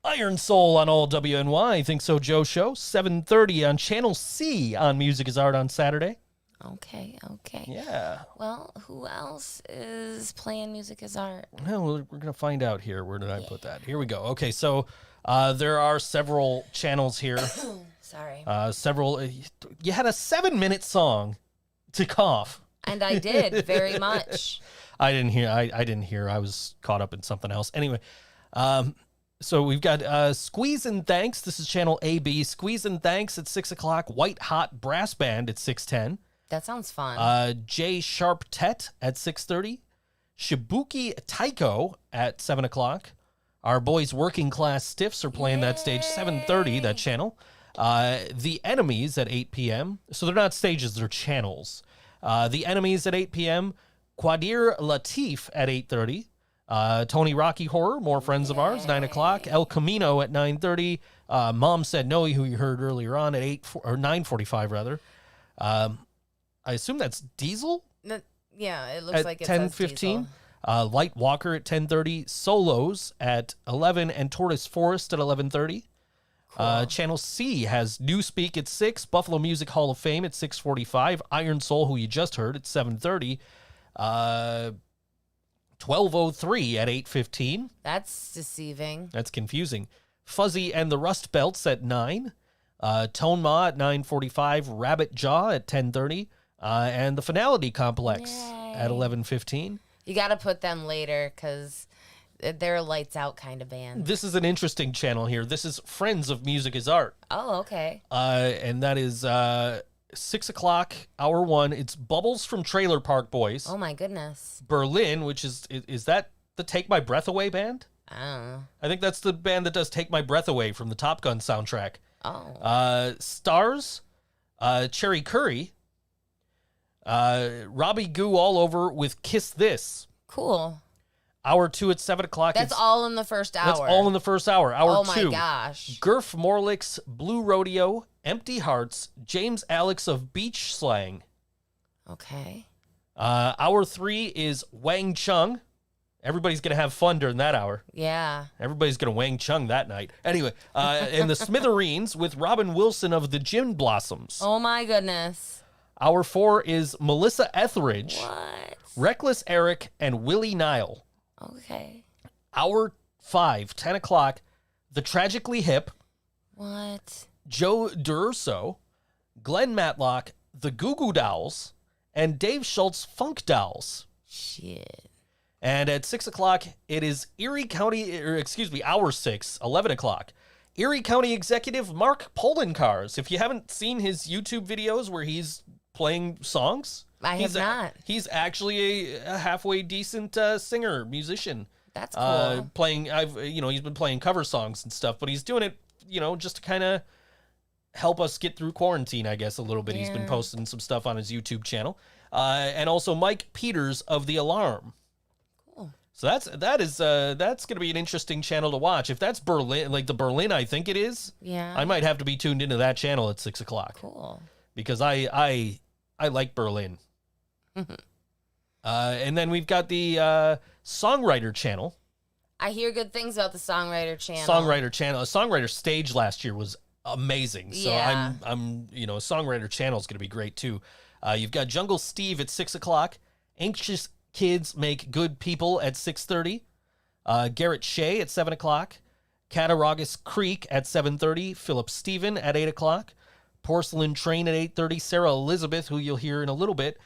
Ironsoul on all WNY. ThinkSoJoE Show, 7:30 on Channel C on Music is Art on Saturday. Okay. Yeah. Well, who else is playing Music is Art? Well, we're going to find out here. Where did I put that? Here we go. Okay, so there are several channels here. Sorry. Several. You had a 7-minute song to cough. And I did very much. I didn't hear. I didn't hear. I was caught up in something else. Anyway, so we've got Squeeze and Thanks. This is channel AB. Squeeze and Thanks at 6 o'clock. White Hot Brass Band at 6:10. That sounds fun. J Sharp Tet at 6:30. Shibuki Taiko at 7 o'clock. Our boys Working Class Stiffs are playing that stage 7:30. That channel. The Enemies at 8 p.m. So they're not stages, they're channels. The Enemies at 8 p.m. Qadir Latif at 8:30. Tony Rocky Horror, more friends of ours, 9 o'clock. El Camino at 9:30. Mom Said No, who you heard earlier on at 9:45 rather. I assume that's Diesel Yeah, it looks at like it 10:15. Light Walker at 10:30. Solos at 11 and Tortoise Forest at 11:30. Channel C has Newspeak at 6. Buffalo Music Hall of Fame at 6:45. Ironsoul, who you just heard, at 7:30. 12:03 at 8:15. That's deceiving. That's confusing. Fuzzy and the Rust Belts at 9. Tone Ma at 9:45. Rabbit Jaw at 10:30. And the Finality Complex at 11:15. You got to put them later because they're a lights out kind of band. This is an interesting channel here. This is Friends of Music is Art. Oh, okay. And that is 6 o'clock, hour 1. It's Bubbles from Trailer Park Boys. Oh, my goodness. Berlin, which is that the Take My Breath Away band? I don't know. I think that's the band that does Take My Breath Away from the Top Gun soundtrack. Oh. Stars, Cherry Curry, Robbie Goo all over with Kiss This. Cool. Hour 2 at 7 o'clock. That's all in the first hour. That's all in the first hour. Hour 2. Oh, my gosh. Gurf Morlick's Blue Rodeo, Empty Hearts, James Alex of Beach Slang. Okay. Hour 3 is Wang Chung. Everybody's going to have fun during that hour. Yeah. Everybody's going to Wang Chung that night. Anyway, and the Smithereens with Robin Wilson of the Gin Blossoms. Oh, my goodness. Hour 4 is Melissa Etheridge, What? Reckless Eric, and Willie Nile. Okay. Hour 5, 10 o'clock, The Tragically Hip, What? Joe D'Urso, Glenn Matlock, The Goo Goo Dolls, and Dave Schultz Funk Dolls. Shit. And at 6 o'clock, it is hour 6, 11 o'clock. Erie County Executive Mark Polencars. If you haven't seen his YouTube videos where he's playing songs, I have not. He's actually a halfway decent singer, musician. That's cool. He's been playing cover songs and stuff, but he's doing it, just to kind of help us get through quarantine, I guess, a little bit. He's been posting some stuff on his YouTube channel. And also Mike Peters of The Alarm. Cool. So that's going to be an interesting channel to watch. If that's Berlin, like the Berlin, I think it is. Yeah. I might have to be tuned into that channel at 6 o'clock. Cool. Because I like Berlin. And then we've got the Songwriter channel. I hear good things about the Songwriter channel. Songwriter stage last year was amazing. So Yeah. I'm Songwriter channel is going to be great too. You've got Jungle Steve at 6 o'clock. Anxious Kids Make Good People at 6:30. Garrett Shea at 7 o'clock. Cattaraugus Creek at 7:30. Philip Stephen at 8 o'clock. Porcelain Train at 8:30. Sara Elizabeth, who you'll hear in a little bit.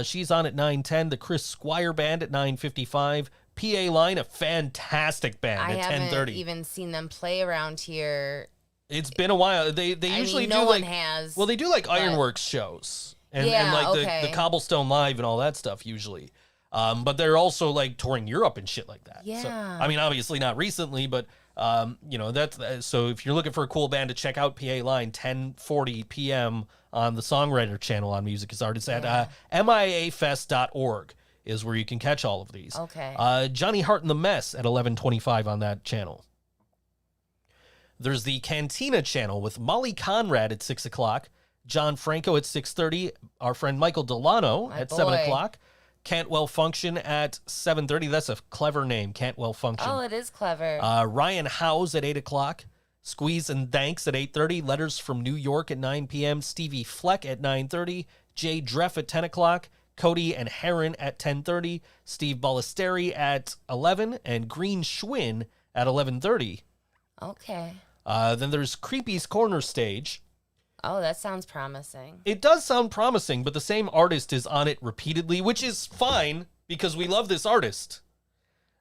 She's on at 9:10. The Chris Squire Band at 9:55. PA Line, a fantastic band I at haven't 10:30. even seen them play around here. It's been a while. They usually no do one like has. well, they do like but- Ironworks shows and Yeah, like okay. the Cobblestone Live and all that stuff usually. But they're also like touring Europe and shit like that. So, Yeah. I mean, obviously not recently, but that's so if you're looking for a cool band to check out, PA Line, 10:40 p.m. on the Songwriter channel on Music is Art. It's at miafest.org is where you can catch all of these. Okay. Johnny Hart and the Mess at 11:25 on that channel. There's the Cantina channel with Molly Conrad at 6 o'clock, John Franco at 6:30, our friend Michael Delano My at 7 boy. o'clock, Can't Well Function at 7:30. That's a clever name, Can't Well Function. Oh, it is clever. Ryan Howes at 8 o'clock. Squeeze and Thanks at 8:30. Letters from New York at 9 p.m. Stevie Fleck at 9:30. Jay Dreff at 10 o'clock. Cody and Heron at 10:30. Steve Ballesteri at 11. And Green Schwinn at 11:30. Okay. Then there's Creepy's Corner Stage. Oh, that sounds promising. It does sound promising, but the same artist is on it repeatedly, which is fine because we love this artist.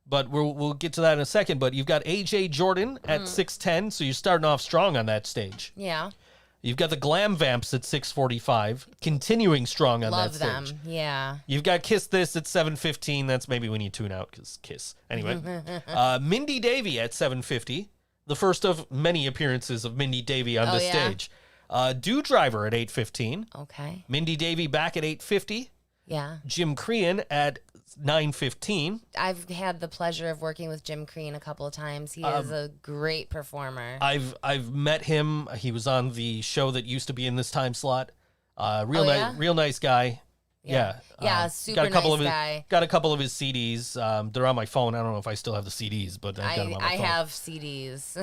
But we'll get to that in a second. But you've got AJ Jordan at 6:10, so you're starting off strong on that stage. Yeah. You've got the Glam Vamps at 6:45, continuing strong on Love that them. stage. Yeah. You've got Kiss This at 7:15. That's maybe when you tune out because Kiss. Anyway, Mindy Davy at 7:50. The first of many appearances of Mindy Davy on this stage. Do Driver at 8:15. Okay. Mindy Davy back at 8:50. Yeah. Jim Crean at 9:15. I've had the pleasure of working with Jim Crean a couple of times. He is a great performer. I've met him. He was on the show that used to be in this time slot. Real nice guy. Yeah. Super nice guy. Got a couple of his CDs. They're on my phone. I don't know if I still have the CDs, but I've got them on my phone. I have CDs.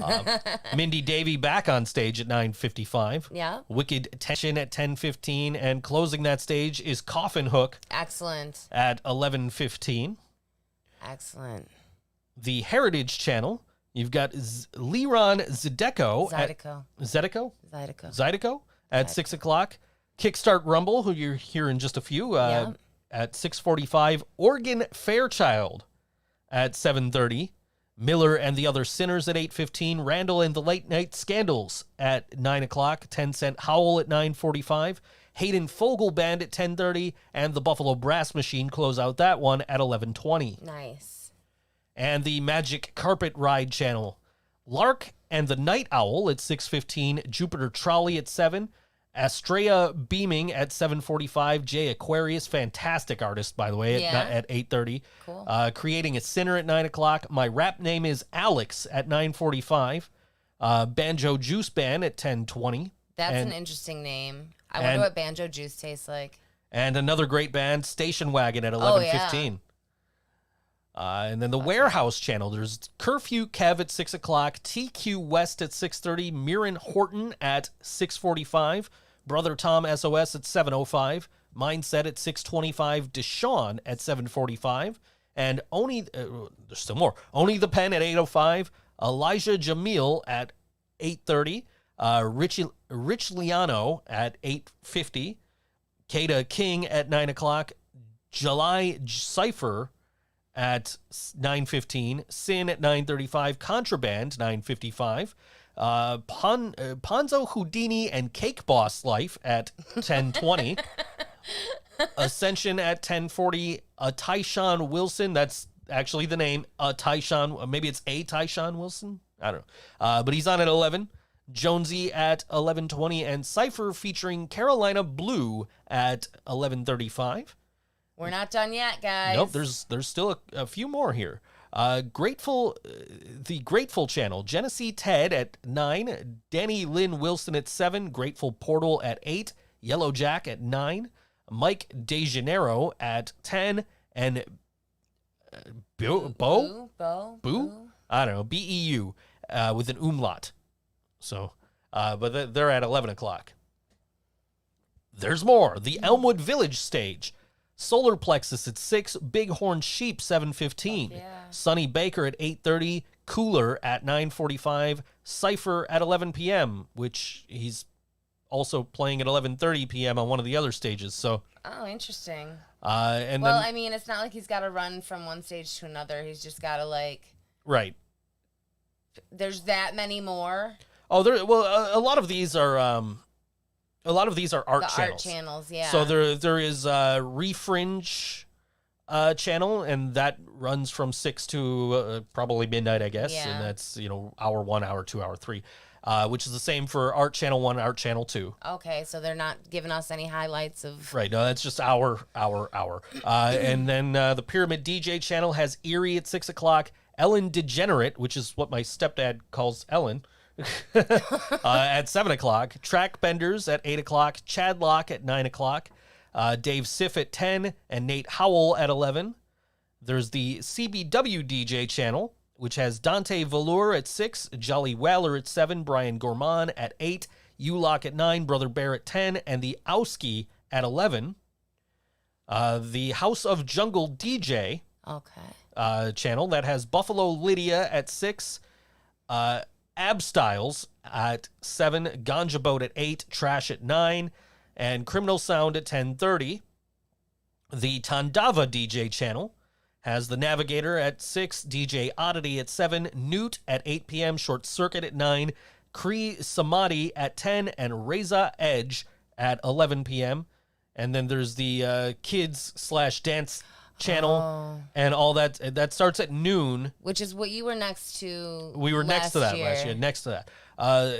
Mindy Davy back on stage at 9:55. Yeah. Wicked Tension at 10:15, and closing that stage is Coffin Hook Excellent. at 11:15. Excellent. The Heritage Channel, you've got Leron Zydeco Zydeco. at 6 o'clock. Kickstart Rumble, who you're here in just a few, at 6:45. Oregon Fairchild at 7:30. Miller and the Other Sinners at 8:15. Randall and the Late Night Scandals at 9 o'clock. 10 Cent Howl at 9:45. Hayden Fogel Band at 10:30. And the Buffalo Brass Machine close out that one at 11:20. Nice. And the Magic Carpet Ride Channel. Lark and the Night Owl at 6:15. Jupiter Trolley at 7. Astrea Beaming at 7:45. Jay Aquarius, fantastic artist, by the way, at 8:30. Cool. Creating a Sinner at 9 o'clock. My Rap Name is Alex at 9:45. Banjo Juice Band at 10:20. That's an interesting name. I wonder what Banjo Juice tastes like. And another great band, Station Wagon at 11:15. And then the Warehouse Channel, there's Curfew Kev at 6 o'clock, TQ West at 6:30, Mirren Horton at 6:45, Brother Tom SOS at 7:05, Mindset at 6:25, Deshaun at 7:45, and there's still more, Only the Pen at 8:05, Elijah Jamil at 8:30, Rich Liano at 8:50, Kada King at 9 o'clock, July Cypher at 9:15, Sin at 9:35, Contraband 9:55, Ponzo Houdini and Cake Boss Life at 10:20, Ascension at 10:40, Tyshawn Wilson, that's actually the name, Tyshawn, maybe it's a Tyshawn Wilson, I don't know, but he's on at 11, Jonesy at 11:20, and Cypher featuring Carolina Blue at 11:35. We're not done yet, guys. Nope, there's still a few more here. The Grateful Channel, Genesee Ted at 9, Danny Lynn Wilson at 7, Grateful Portal at 8, Yellow Jack at 9, Mike DeJaneiro at 10, and Boo? I don't know, BEU with an umlaut. So, but they're at 11 o'clock. There's more. The Elmwood Village stage. Solar Plexus at 6, Bighorn Sheep 7:15, Sonny Baker at 8:30, Cooler at 9:45, Cypher at 11 p.m., which he's also playing at 11:30 p.m. on one of the other stages. So, interesting. And well, then, I mean, it's not like he's got to run from one stage to another. He's just got to right. There's that many more. Oh, a lot of these are art channels. Art channels, yeah. So there is Refringe channel, and that runs from 6 to probably midnight, I guess. Yeah. And that's, hour 1, hour 2, hour 3, which is the same for Art Channel 1, Art Channel 2. Okay, so they're not giving us any highlights of... Right, no, that's just hour. And then the Pyramid DJ channel has Erie at 6 o'clock, Ellen Degenerate, which is what my stepdad calls Ellen, at 7 o'clock, Track Benders at 8 o'clock, Chad Lock at 9 o'clock, Dave Siff at 10, and Nate Howell at 11. There's the CBW DJ channel, which has Dante Velour at 6, Jolly Waller at 7, Brian Gourmand at 8, Ulock at 9, Brother Bear at 10, and the Owski at 11. The House of Jungle DJ channel that has Buffalo Lydia at 6, Ab Styles at 7, Ganja Boat at 8, Trash at 9, and Criminal Sound at 10:30. The Tandava DJ channel has The Navigator at 6, DJ Oddity at 7, Newt at 8 p.m., Short Circuit at 9, Cree Samadhi at 10, and Reza Edge at 11 p.m. And then there's the kids/dance channel and all that. That starts at noon. Which is what you were next to. We were next to that year. last year. Next to that.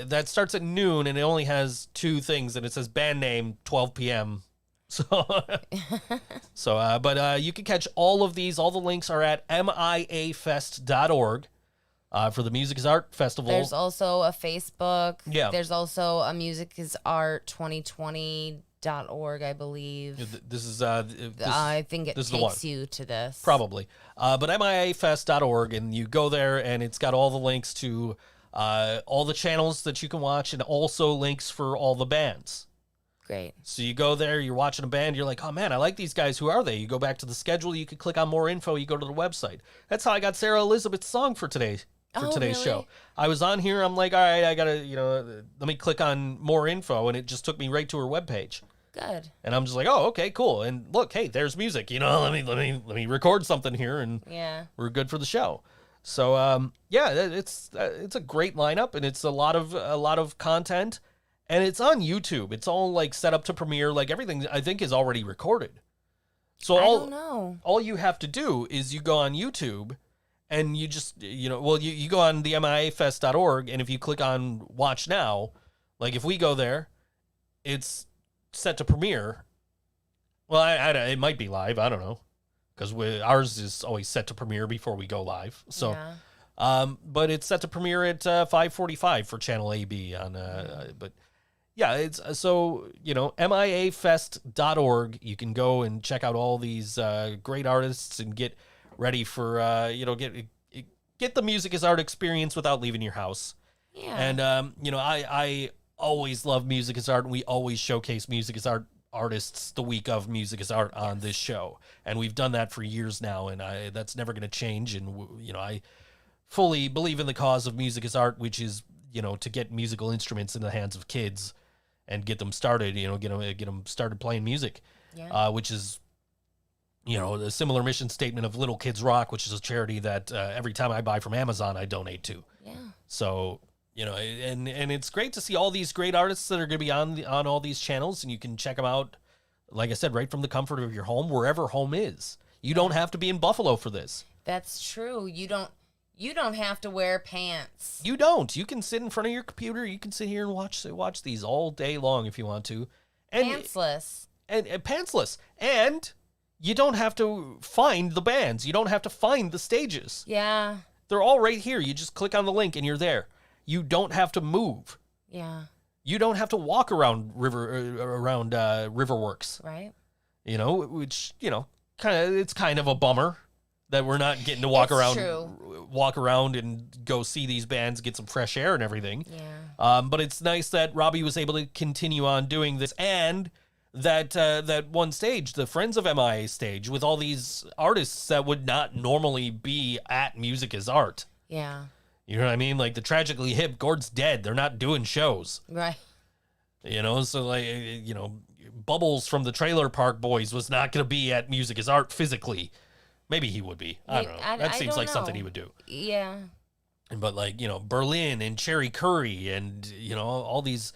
That starts at noon, and it only has 2 things, and it says band name 12 p.m. So, but you can catch all of these. All the links are at miafest.org for the Music is Art Festival. There's also a Facebook. Yeah. There's also a Music is Art 2020.org, I believe. This is I think it takes you to this. Probably. But miafest.org, and you go there, and it's got all the links to all the channels that you can watch, and also links for all the bands. Great. So you go there, you're watching a band, you're like, oh man, I like these guys. Who are they? You go back to the schedule, you can click on more info, you go to the website. That's how I got Sara Elizabeth's song for today's really? show. I was on here, I'm like, all right, I gotta, let me click on more info, and it just took me right to her webpage. Good. And I'm just like, oh, okay, cool. And look, hey, there's music. Let me record something here, and we're good for the show. So it's a great lineup, and it's a lot of content. And it's on YouTube. It's all like set up to premiere. Like everything, I think, is already recorded. So I don't know. All you have to do is you go on YouTube, and you just you go on the miafest.org, and if you click on Watch Now, like if we go there, it's set to premiere. Well, it might be live. I don't know, because ours is always set to premiere before we go live. So. Yeah. But it's set to premiere at 5:45 for channel AB on. But. Yeah, it's miafest.org. You can go and check out all these great artists and get ready for get the Music is Art experience without leaving your house. Yeah. And I always love Music is Art, and we always showcase Music is Art artists the week of Music is Art on this show, and we've done that for years now, and that's never going to change. And I fully believe in the cause of Music is Art, which is to get musical instruments in the hands of kids and get them started, get them started playing music, which is, a similar mission statement of Little Kids Rock, which is a charity that every time I buy from Amazon, I donate to. Yeah. So, and it's great to see all these great artists that are going to be on all these channels, and you can check them out, like I said, right from the comfort of your home, wherever home is. You don't have to be in Buffalo for this. That's true. You don't have to wear pants. You don't. You can sit in front of your computer. You can sit here and watch these all day long if you want to. And, pantsless. And pantsless. And you don't have to find the bands. You don't have to find the stages. Yeah. They're all right here. You just click on the link and you're there. You don't have to move. Yeah. You don't have to walk around Riverworks. Right. Which, it's kind of a bummer that we're not getting to walk around and go see these bands, get some fresh air and everything. Yeah. But it's nice that Robbie was able to continue on doing this, and that one stage, the Friends of MIA stage, with all these artists that would not normally be at Music is Art. Yeah. You know what I mean? Like the Tragically Hip, Gord's dead. They're not doing shows. Right. So like, Bubbles from the Trailer Park Boys was not going to be at Music is Art physically. Maybe he would be. I don't know. That seems like something he would do. Yeah. But like, Berlin and Cherry Curry and, all these,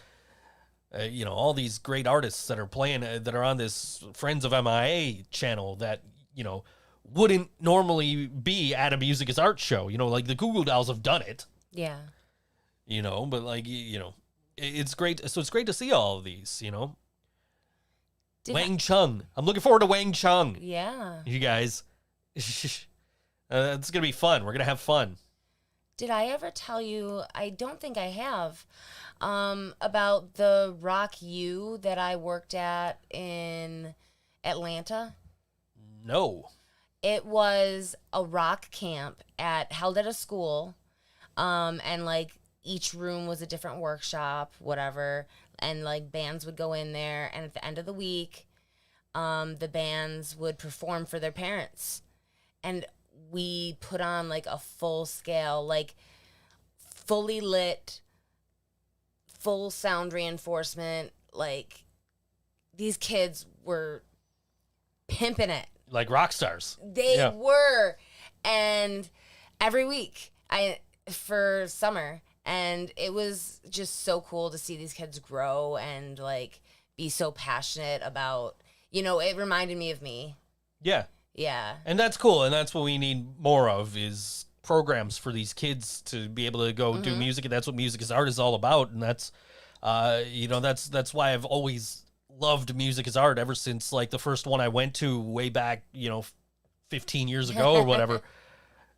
all these great artists that are playing, that are on this Friends of MIA channel that, wouldn't normally be at a Music is Art show. Like the Goo Goo Dolls have done it. Yeah. But like, it's great. So it's great to see all of these, Wang Chung. I'm looking forward to Wang Chung. Yeah. You guys. It's going to be fun. We're going to have fun. Did I ever tell you, I don't think I have, about the Rock U that I worked at in Atlanta. No. It was a rock camp held at a school, and like each room was a different workshop, whatever, and like bands would go in there, and at the end of the week, the bands would perform for their parents, and we put on like a full scale, like fully lit, full sound reinforcement, like these kids were pimping it. Like rock stars. They were. And every week for summer. And it was just so cool to see these kids grow and like be so passionate about, it reminded me of me. Yeah. Yeah. And that's cool. And that's what we need more of is programs for these kids to be able to go do music. And that's what Music is Art is all about. And that's, that's why I've always loved Music is Art ever since like the first one I went to way back, 15 years ago or whatever.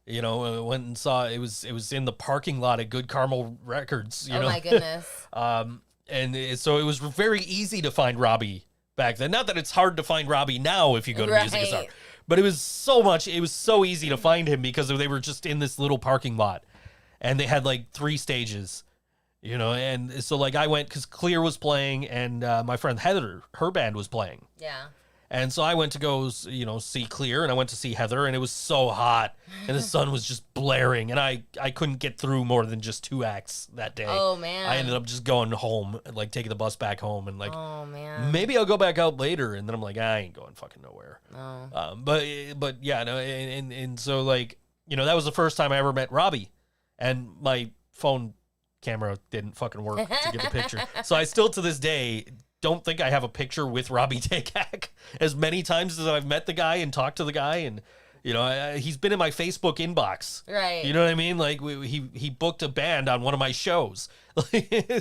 Went and saw it was in the parking lot at Good Karma Records. Oh my goodness. So it was very easy to find Robbie back then. Not that it's hard to find Robbie now if you go to Music is Art, but it was so easy to find him because they were just in this little parking lot, and they had like 3 stages. And so like I went because Clear was playing and my friend Heather, her band was playing. Yeah. And so I went to go, see Clear, and I went to see Heather, and it was so hot, and the sun was just blaring, and I couldn't get through more than just 2 acts that day. Oh, man. I ended up just going home, like taking the bus back home, and like, oh, man. maybe I'll go back out later, and then I'm like, I ain't going fucking nowhere. No. But yeah, no, and so like, that was the first time I ever met Robbie, and my phone camera didn't fucking work to get the picture. So I still to this day don't think I have a picture with Robbie Takak. As many times as I've met the guy and talked to the guy, and he's been in my Facebook inbox. Right. You know what I mean? Like he booked a band on one of my shows.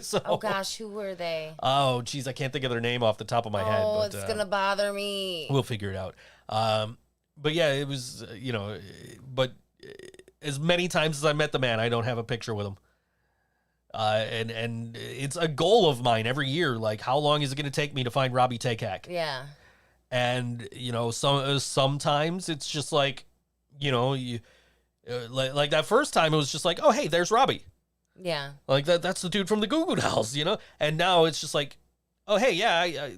So, oh gosh, who were they? Oh geez, I can't think of their name off the top of my head. Oh, but, it's gonna bother me. We'll figure it out. But yeah, it was but as many times as I met the man, I don't have a picture with him. And it's a goal of mine every year. Like, how long is it going to take me to find Robbie Takak? Yeah. And sometimes it's just like, like that first time it was just like, oh hey, there's Robbie. Yeah. Like that's the dude from the Goo Goo Dolls, And now it's just like, oh hey, yeah,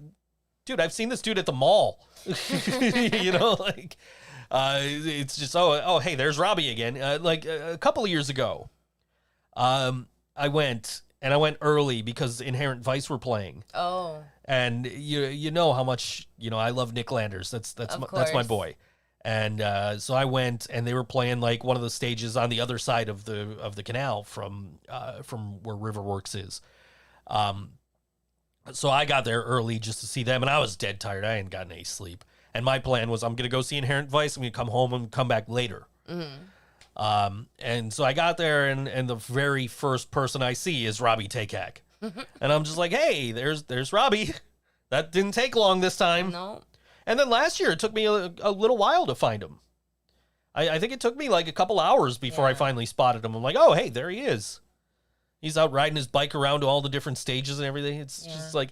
dude, I've seen this dude at the mall. Like, it's just oh hey, there's Robbie again. Like a couple of years ago, I went early because Inherent Vice were playing. Oh. And you know how much, I love Nick Landers. That's my boy. And so I went, and they were playing like one of the stages on the other side of the canal from where Riverworks is. So I got there early just to see them, and I was dead tired. I hadn't gotten any sleep. And my plan was I'm going to go see Inherent Vice. I'm going to come home and come back later. Mm-hmm. And so I got there, and the very first person I see is Robbie Takak. And I'm just like, hey, there's Robbie. That didn't take long this time. No. And then last year, it took me a little while to find him. I think it took me like a couple hours before I finally spotted him. I'm like, oh, hey, there he is. He's out riding his bike around to all the different stages and everything. It's just like,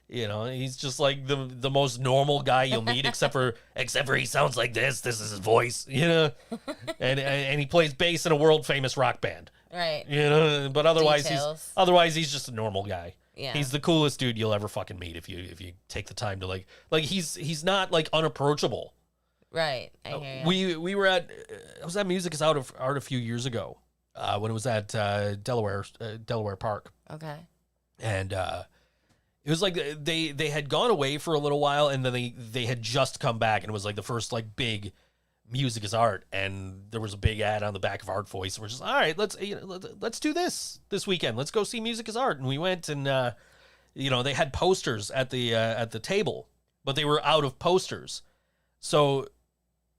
he's just like the most normal guy you'll meet, except for he sounds like this. This is his voice, and he plays bass in a world famous rock band, right? But otherwise Details. he's just a normal guy. Yeah, he's the coolest dude you'll ever fucking meet if you take the time to like he's not like unapproachable. Right. I hear you. We were I was at Music is Art a few years ago when it was at Delaware Park. Okay. And it was like they had gone away for a little while, and then they had just come back, and it was like the first like big Music is Art, and there was a big ad on the back of Art Voice, and we're just all right, let's do this weekend. Let's go see Music is Art, and we went, and they had posters at the table, but they were out of posters. So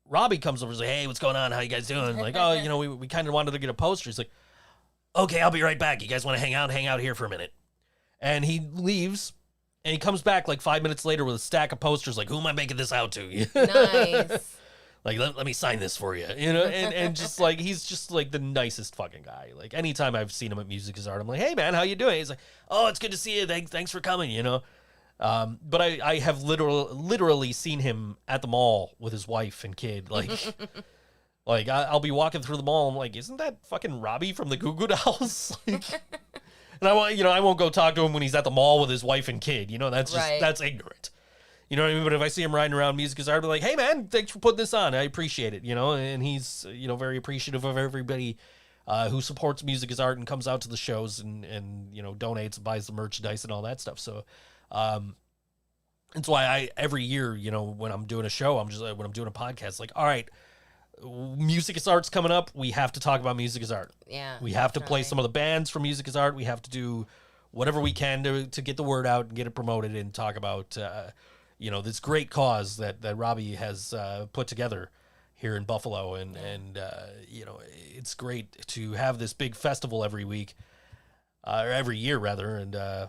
Robbie comes over and says, hey, what's going on? How you guys doing? Like, oh, we kind of wanted to get a poster. He's like, okay, I'll be right back. You guys want to hang out here for a minute? And he leaves, and he comes back like 5 minutes later with a stack of posters. Like, who am I making this out to? Nice. Like, let me sign this for you, and just like, he's just like the nicest fucking guy. Like, anytime I've seen him at Music is Art, I'm like, hey man, how you doing? He's like, oh, it's good to see you. Thanks for coming, But I have literally seen him at the mall with his wife and kid. Like, I'll be walking through the mall. I'm like, isn't that fucking Robbie from the Goo Goo Dolls? Like, and I won't go talk to him when he's at the mall with his wife and kid. That's just that's ignorant. You know what I mean? But if I see him riding around Music Is Art, I'll be like, hey man, thanks for putting this on. I appreciate it. And he's very appreciative of everybody who supports Music Is Art and comes out to the shows and donates and buys the merchandise and all that stuff. So that's why every year, when I'm doing a show, when I'm doing a podcast, like, all right, Music Is Art's coming up. We have to talk about Music Is Art. Yeah. We have to play some of the bands from Music Is Art. We have to do whatever we can to get the word out and get it promoted and talk about, this great cause that Robbie has put together here in Buffalo. And it's great to have this big festival every week, or every year rather. And I'm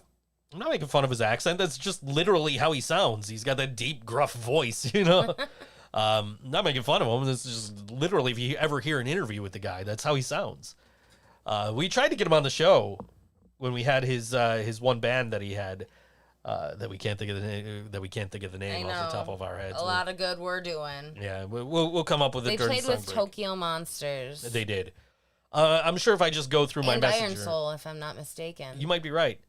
not making fun of his accent. That's just literally how he sounds. He's got that deep, gruff voice, not making fun of him. This is just literally, if you ever hear an interview with the guy, that's how he sounds. We tried to get him on the show when we had his one band that he had that we can't think of the name off the top of our heads. A lot of good we're doing. Yeah, we'll come up with it. They during played the with break. Tokyo Monsters. They did. I'm sure if I just go through my and messenger, Ironsoul, if I'm not mistaken. you might be right.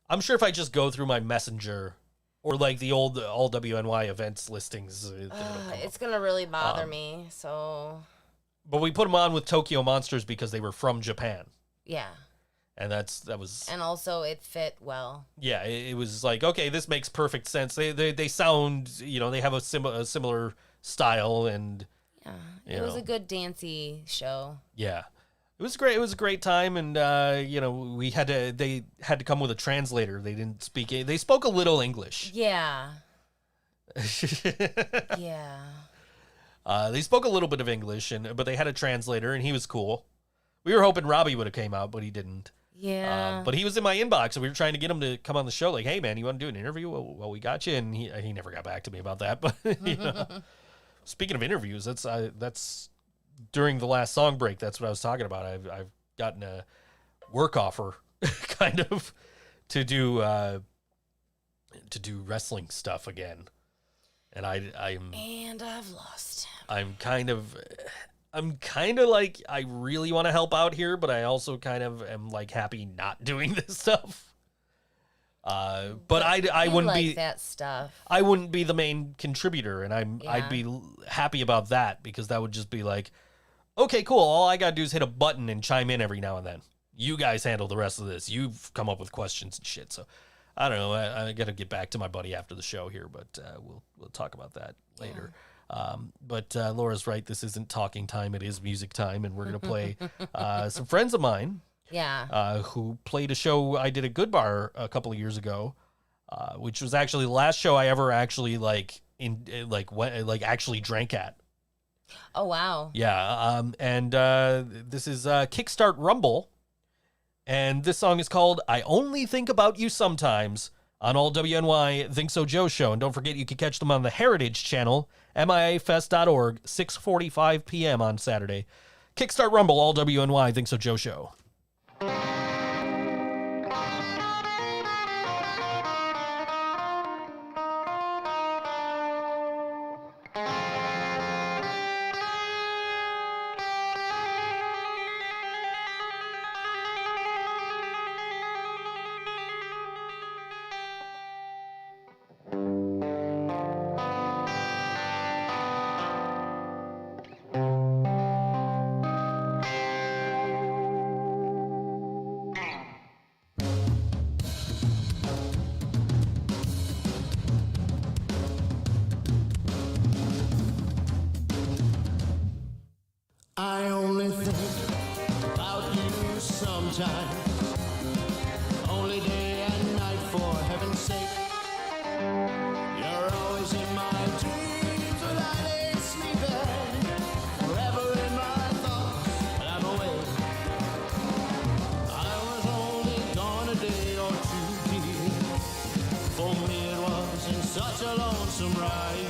I'm sure if I just go through my messenger. Or like the old all WNY events listings. It's going to really bother me, so... But we put them on with Tokyo Monsters because they were from Japan. Yeah. And that was... And also it fit well. Yeah, it was like, okay, this makes perfect sense. They sound, they have a similar style and... Yeah, it was a good dancey show. Yeah. It was great. It was a great time, and they had to come with a translator. They didn't speak. They spoke a little English. Yeah. Yeah. They spoke a little bit of English, but they had a translator, and he was cool. We were hoping Robbie would have came out, but he didn't. Yeah. But he was in my inbox, and we were trying to get him to come on the show. Like, hey man, you want to do an interview? Well, we got you, and he never got back to me about that. But speaking of interviews, that's. During the last song break, that's what I was talking about. I've gotten a work offer, kind of, to do wrestling stuff again, and I've lost him. I'm kind of like I really want to help out here, but I also kind of am like happy not doing this stuff. But I wouldn't like be that stuff. I wouldn't be the main contributor, and I'd be happy about that because that would just be like. Okay, cool. All I got to do is hit a button and chime in every now and then. You guys handle the rest of this. You've come up with questions and shit. So, I don't know. I got to get back to my buddy after the show here, but we'll talk about that later. But Laura's right. This isn't talking time. It is music time, and we're going to play some friends of mine who played a show I did at Good Bar a couple of years ago, which was actually the last show I ever actually actually drank at. Oh, wow. Yeah, and this is Kickstart Rumble, and this song is called I Only Think About You Sometimes on All WNY ThinkSoJoE Show. And don't forget, you can catch them on the Heritage Channel, miafest.org, 6:45 p.m. on Saturday. Kickstart Rumble, All WNY ThinkSoJoE Show. I only think about you sometimes, only day and night for heaven's sake. You're always in my dreams when I lay sleeping, forever in my thoughts when I'm awake. I was only gone a day or two, dear. For me it wasn't such a lonesome ride.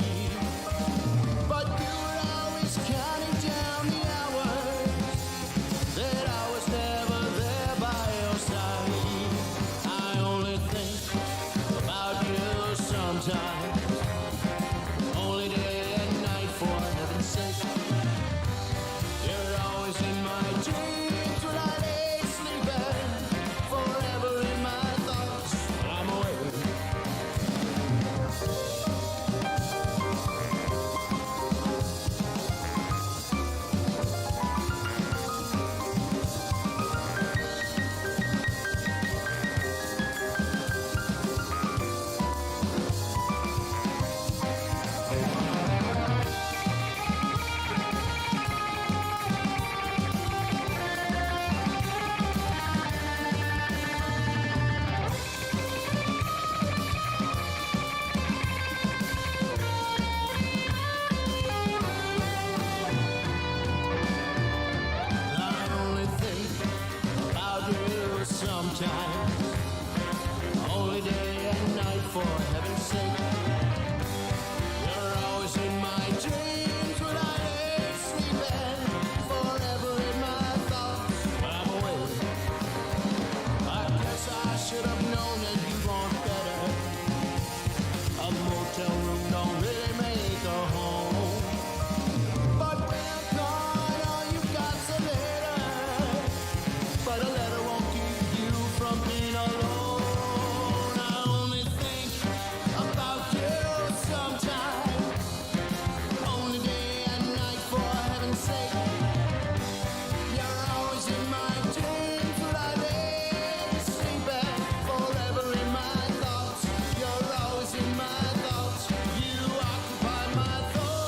But you were always counting down the hours that I was never there by your side. I only think about you sometimes. Only day and night, for heaven's sake. You're always in my dreams when I lay sleeping. Forever in my thoughts when I'm away. I guess I should have known that you want better. A motel room don't really make a home. But when I'm gone, all you got's a letter. But a letter won't keep you from being alone. I only think about you sometimes. Only day and night, for heaven's sake. You're always in my dreams when I lay sleeping. Forever in my thoughts. You're always in my thoughts. You occupy my thoughts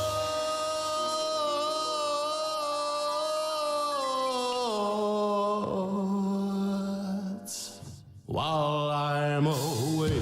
while I'm away.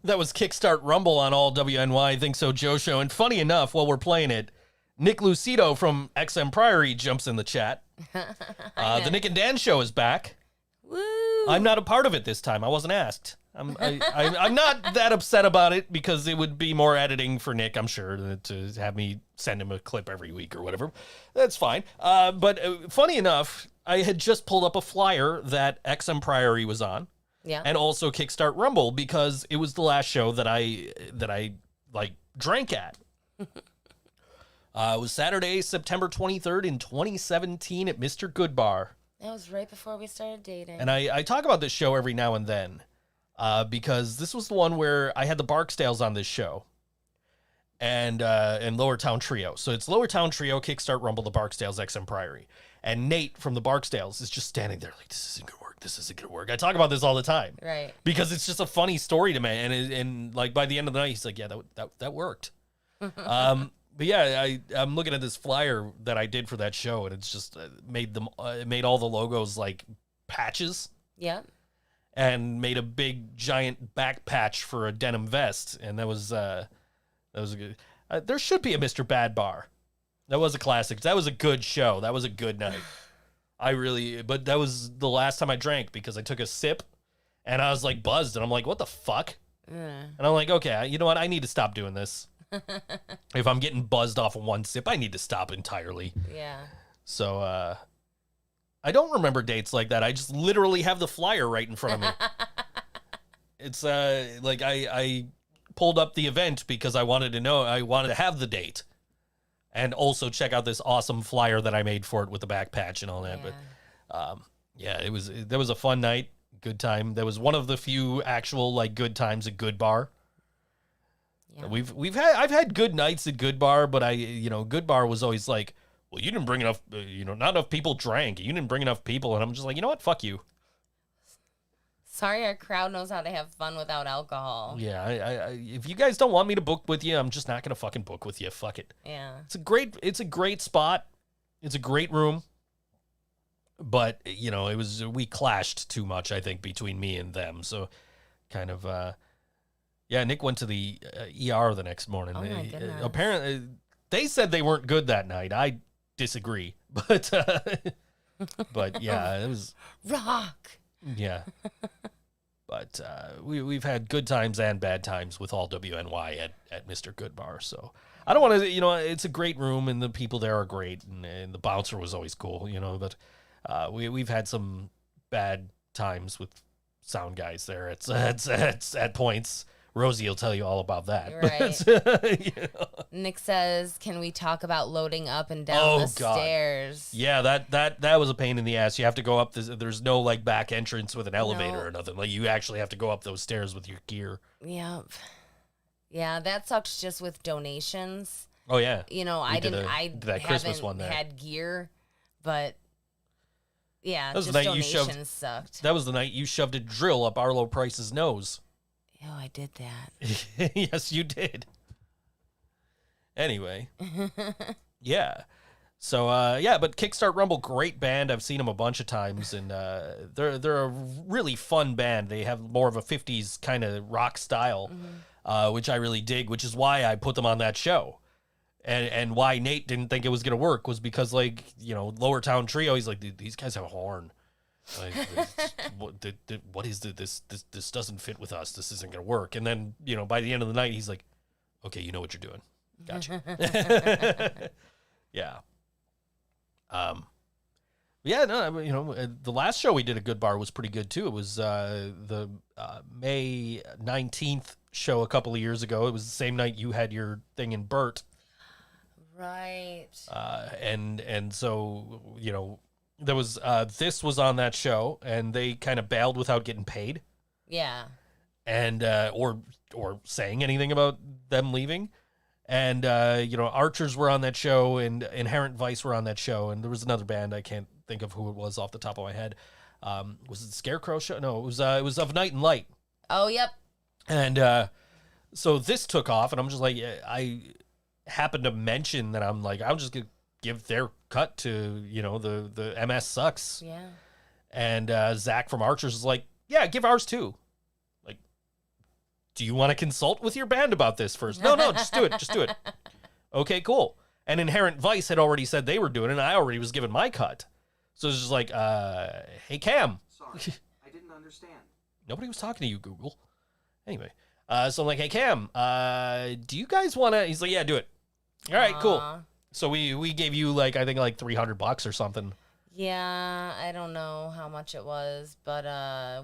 That was Kickstart Rumble on all WNY ThinkSoJoE Show. And funny enough, while we're playing it, Nick Lucido from XM Priory jumps in the chat. The Nick and Dan Show is back. Woo! I'm not a part of it this time. I wasn't asked. I'm not that upset about it because it would be more editing for Nick, I'm sure, to have me send him a clip every week or whatever. That's fine. But funny enough, I had just pulled up a flyer that XM Priory was on. Yeah. And also Kickstart Rumble because it was the last show that I like drank at. It was Saturday, September 23rd in 2017 at Mr. Good Bar. That was right before we started dating. And I talk about this show every now and then because this was the one where I had the Barksdales on this show and Lower Town Trio. So it's Lower Town Trio, Kickstart Rumble, the Barksdales, XM Priory. And Nate from the Barksdales is just standing there like, this isn't going to work. This isn't going to work. I talk about this all the time. Right. Because it's just a funny story to me. And like by the end of the night, he's like, yeah, that worked. But yeah, I'm looking at this flyer that I did for that show, and it's just made all the logos like patches. Yep. And made a big giant back patch for a denim vest, and that was a good. There should be a Mr. Bad Bar. That was a classic. That was a good show. That was a good night. But that was the last time I drank because I took a sip, and I was like buzzed, and I'm like, what the fuck? And I'm like, okay, you know what? I need to stop doing this. If I'm getting buzzed off of one sip, I need to stop entirely. Yeah. So, I don't remember dates like that. I just literally have the flyer right in front of me. It's like I pulled up the event because I wanted to have the date and also check out this awesome flyer that I made for it with the back patch and all that. Yeah. But that was a fun night, good time. That was one of the few actual like good times at Good Bar. Yeah. I've had good nights at Good Bar, but Good Bar was always like, well, you didn't bring enough, not enough people drank. You didn't bring enough people. And I'm just like, you know what? Fuck you. Sorry, our crowd knows how to have fun without alcohol. Yeah, I if you guys don't want me to book with you, I'm just not going to fucking book with you. Fuck it. Yeah. It's a great spot. It's a great room. But, we clashed too much, I think, between me and them. So kind of, Nick went to the ER the next morning. Oh, my goodness. Apparently, they said they weren't good that night. I disagree. But, yeah, it was... Rock! Yeah. But we've had good times and bad times with all WNY at Mr. Good Bar. So I don't want to, it's a great room and the people there are great. And the bouncer was always cool, but we've had some bad times with sound guys there at points. Rosie will tell you all about that. Right. Nick says, can we talk about loading up and down the stairs? Yeah, that was a pain in the ass. You have to go up there's no like back entrance with an elevator or nothing. Like you actually have to go up those stairs with your gear. Yep. Yeah, that sucks just with donations. Oh yeah. I that Christmas one there. Had gear, but yeah, that was just the night donations sucked. That was the night you shoved a drill up Arlo Price's nose. Oh, I did that. Yes, you did. Anyway. Yeah. So but Kickstart Rumble, great band. I've seen them a bunch of times, and they're a really fun band. They have more of a 50s kind of rock style, which I really dig, which is why I put them on that show. And why Nate didn't think it was going to work was because, like, you know, Lower Town Trio, he's like, these guys have a horn. Like, what is this? This doesn't fit with us. This isn't going to work. And then, you know, by the end of the night, he's like, okay, you know what you're doing. Gotcha. Yeah. The last show we did at Good Bar was pretty good too. It was the May 19th show a couple of years ago. It was the same night you had your thing in Burt. Right. And so, you know, there was this was on that show, and they kind of bailed without getting paid. Yeah. And or saying anything about them leaving. And Archers were on that show, and Inherent Vice were on that show, and there was another band, I can't think of who it was off the top of my head. Was it the Scarecrow show? No, it was Of Night and Light. Oh, yep. And so this took off, and I'm just like, I happened to mention that I'm like, I'm just gonna give their cut to, you know, the MS sucks. Yeah. And Zach from Archers is like, yeah, give ours too. Like, do you want to consult with your band about this first? No, just do it. Just do it. Okay, cool. And Inherent Vice had already said they were doing it, and I already was given my cut. So it's just like, hey, Cam. Sorry, I didn't understand. Nobody was talking to you, Google. Anyway, so I'm like, hey, Cam, do you guys want to? He's like, yeah, do it. All right, cool. So we gave you like, I think like $300 or something. Yeah, I don't know how much it was, but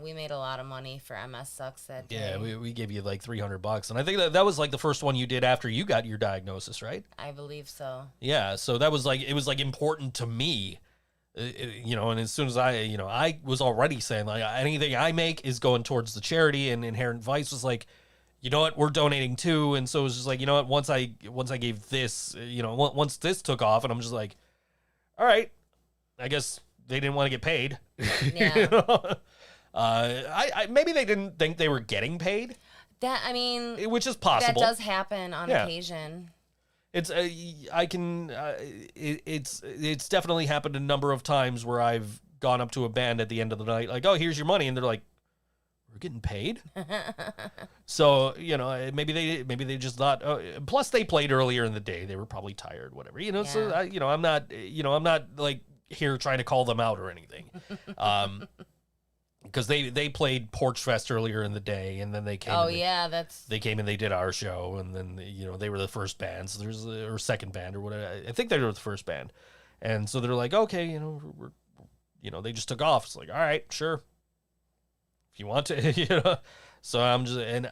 we made a lot of money for MS Sucks that day. Yeah, we gave you like $300, and I think that was like the first one you did after you got your diagnosis, right? I believe so. Yeah, so that was like, it was like important to me, you know. And as soon as I was already saying like anything I make is going towards the charity, and Inherent Vice was like, you know what, we're donating too. And so it was just like, you know what, once I gave this, you know, once this took off, and I'm just like, all right, I guess they didn't want to get paid. Yeah. You know? I maybe they didn't think they were getting paid. That, I mean, Which is possible. that does happen on occasion. It's it's definitely happened a number of times where I've gone up to a band at the end of the night, like, oh, here's your money, and they're like, we're getting paid. So, you know, maybe they just thought. Plus, they played earlier in the day. They were probably tired, whatever. You know, Yeah. so I'm not like here trying to call them out or anything. Because they played Porch Fest earlier in the day, and then they came. Oh yeah, They came and they did our show, and then, you know, they were the first band, so or second band or whatever. I think they were the first band, and so they're like, okay, you know, they just took off. It's like, all right, sure, if you want to, you know. So I'm just, and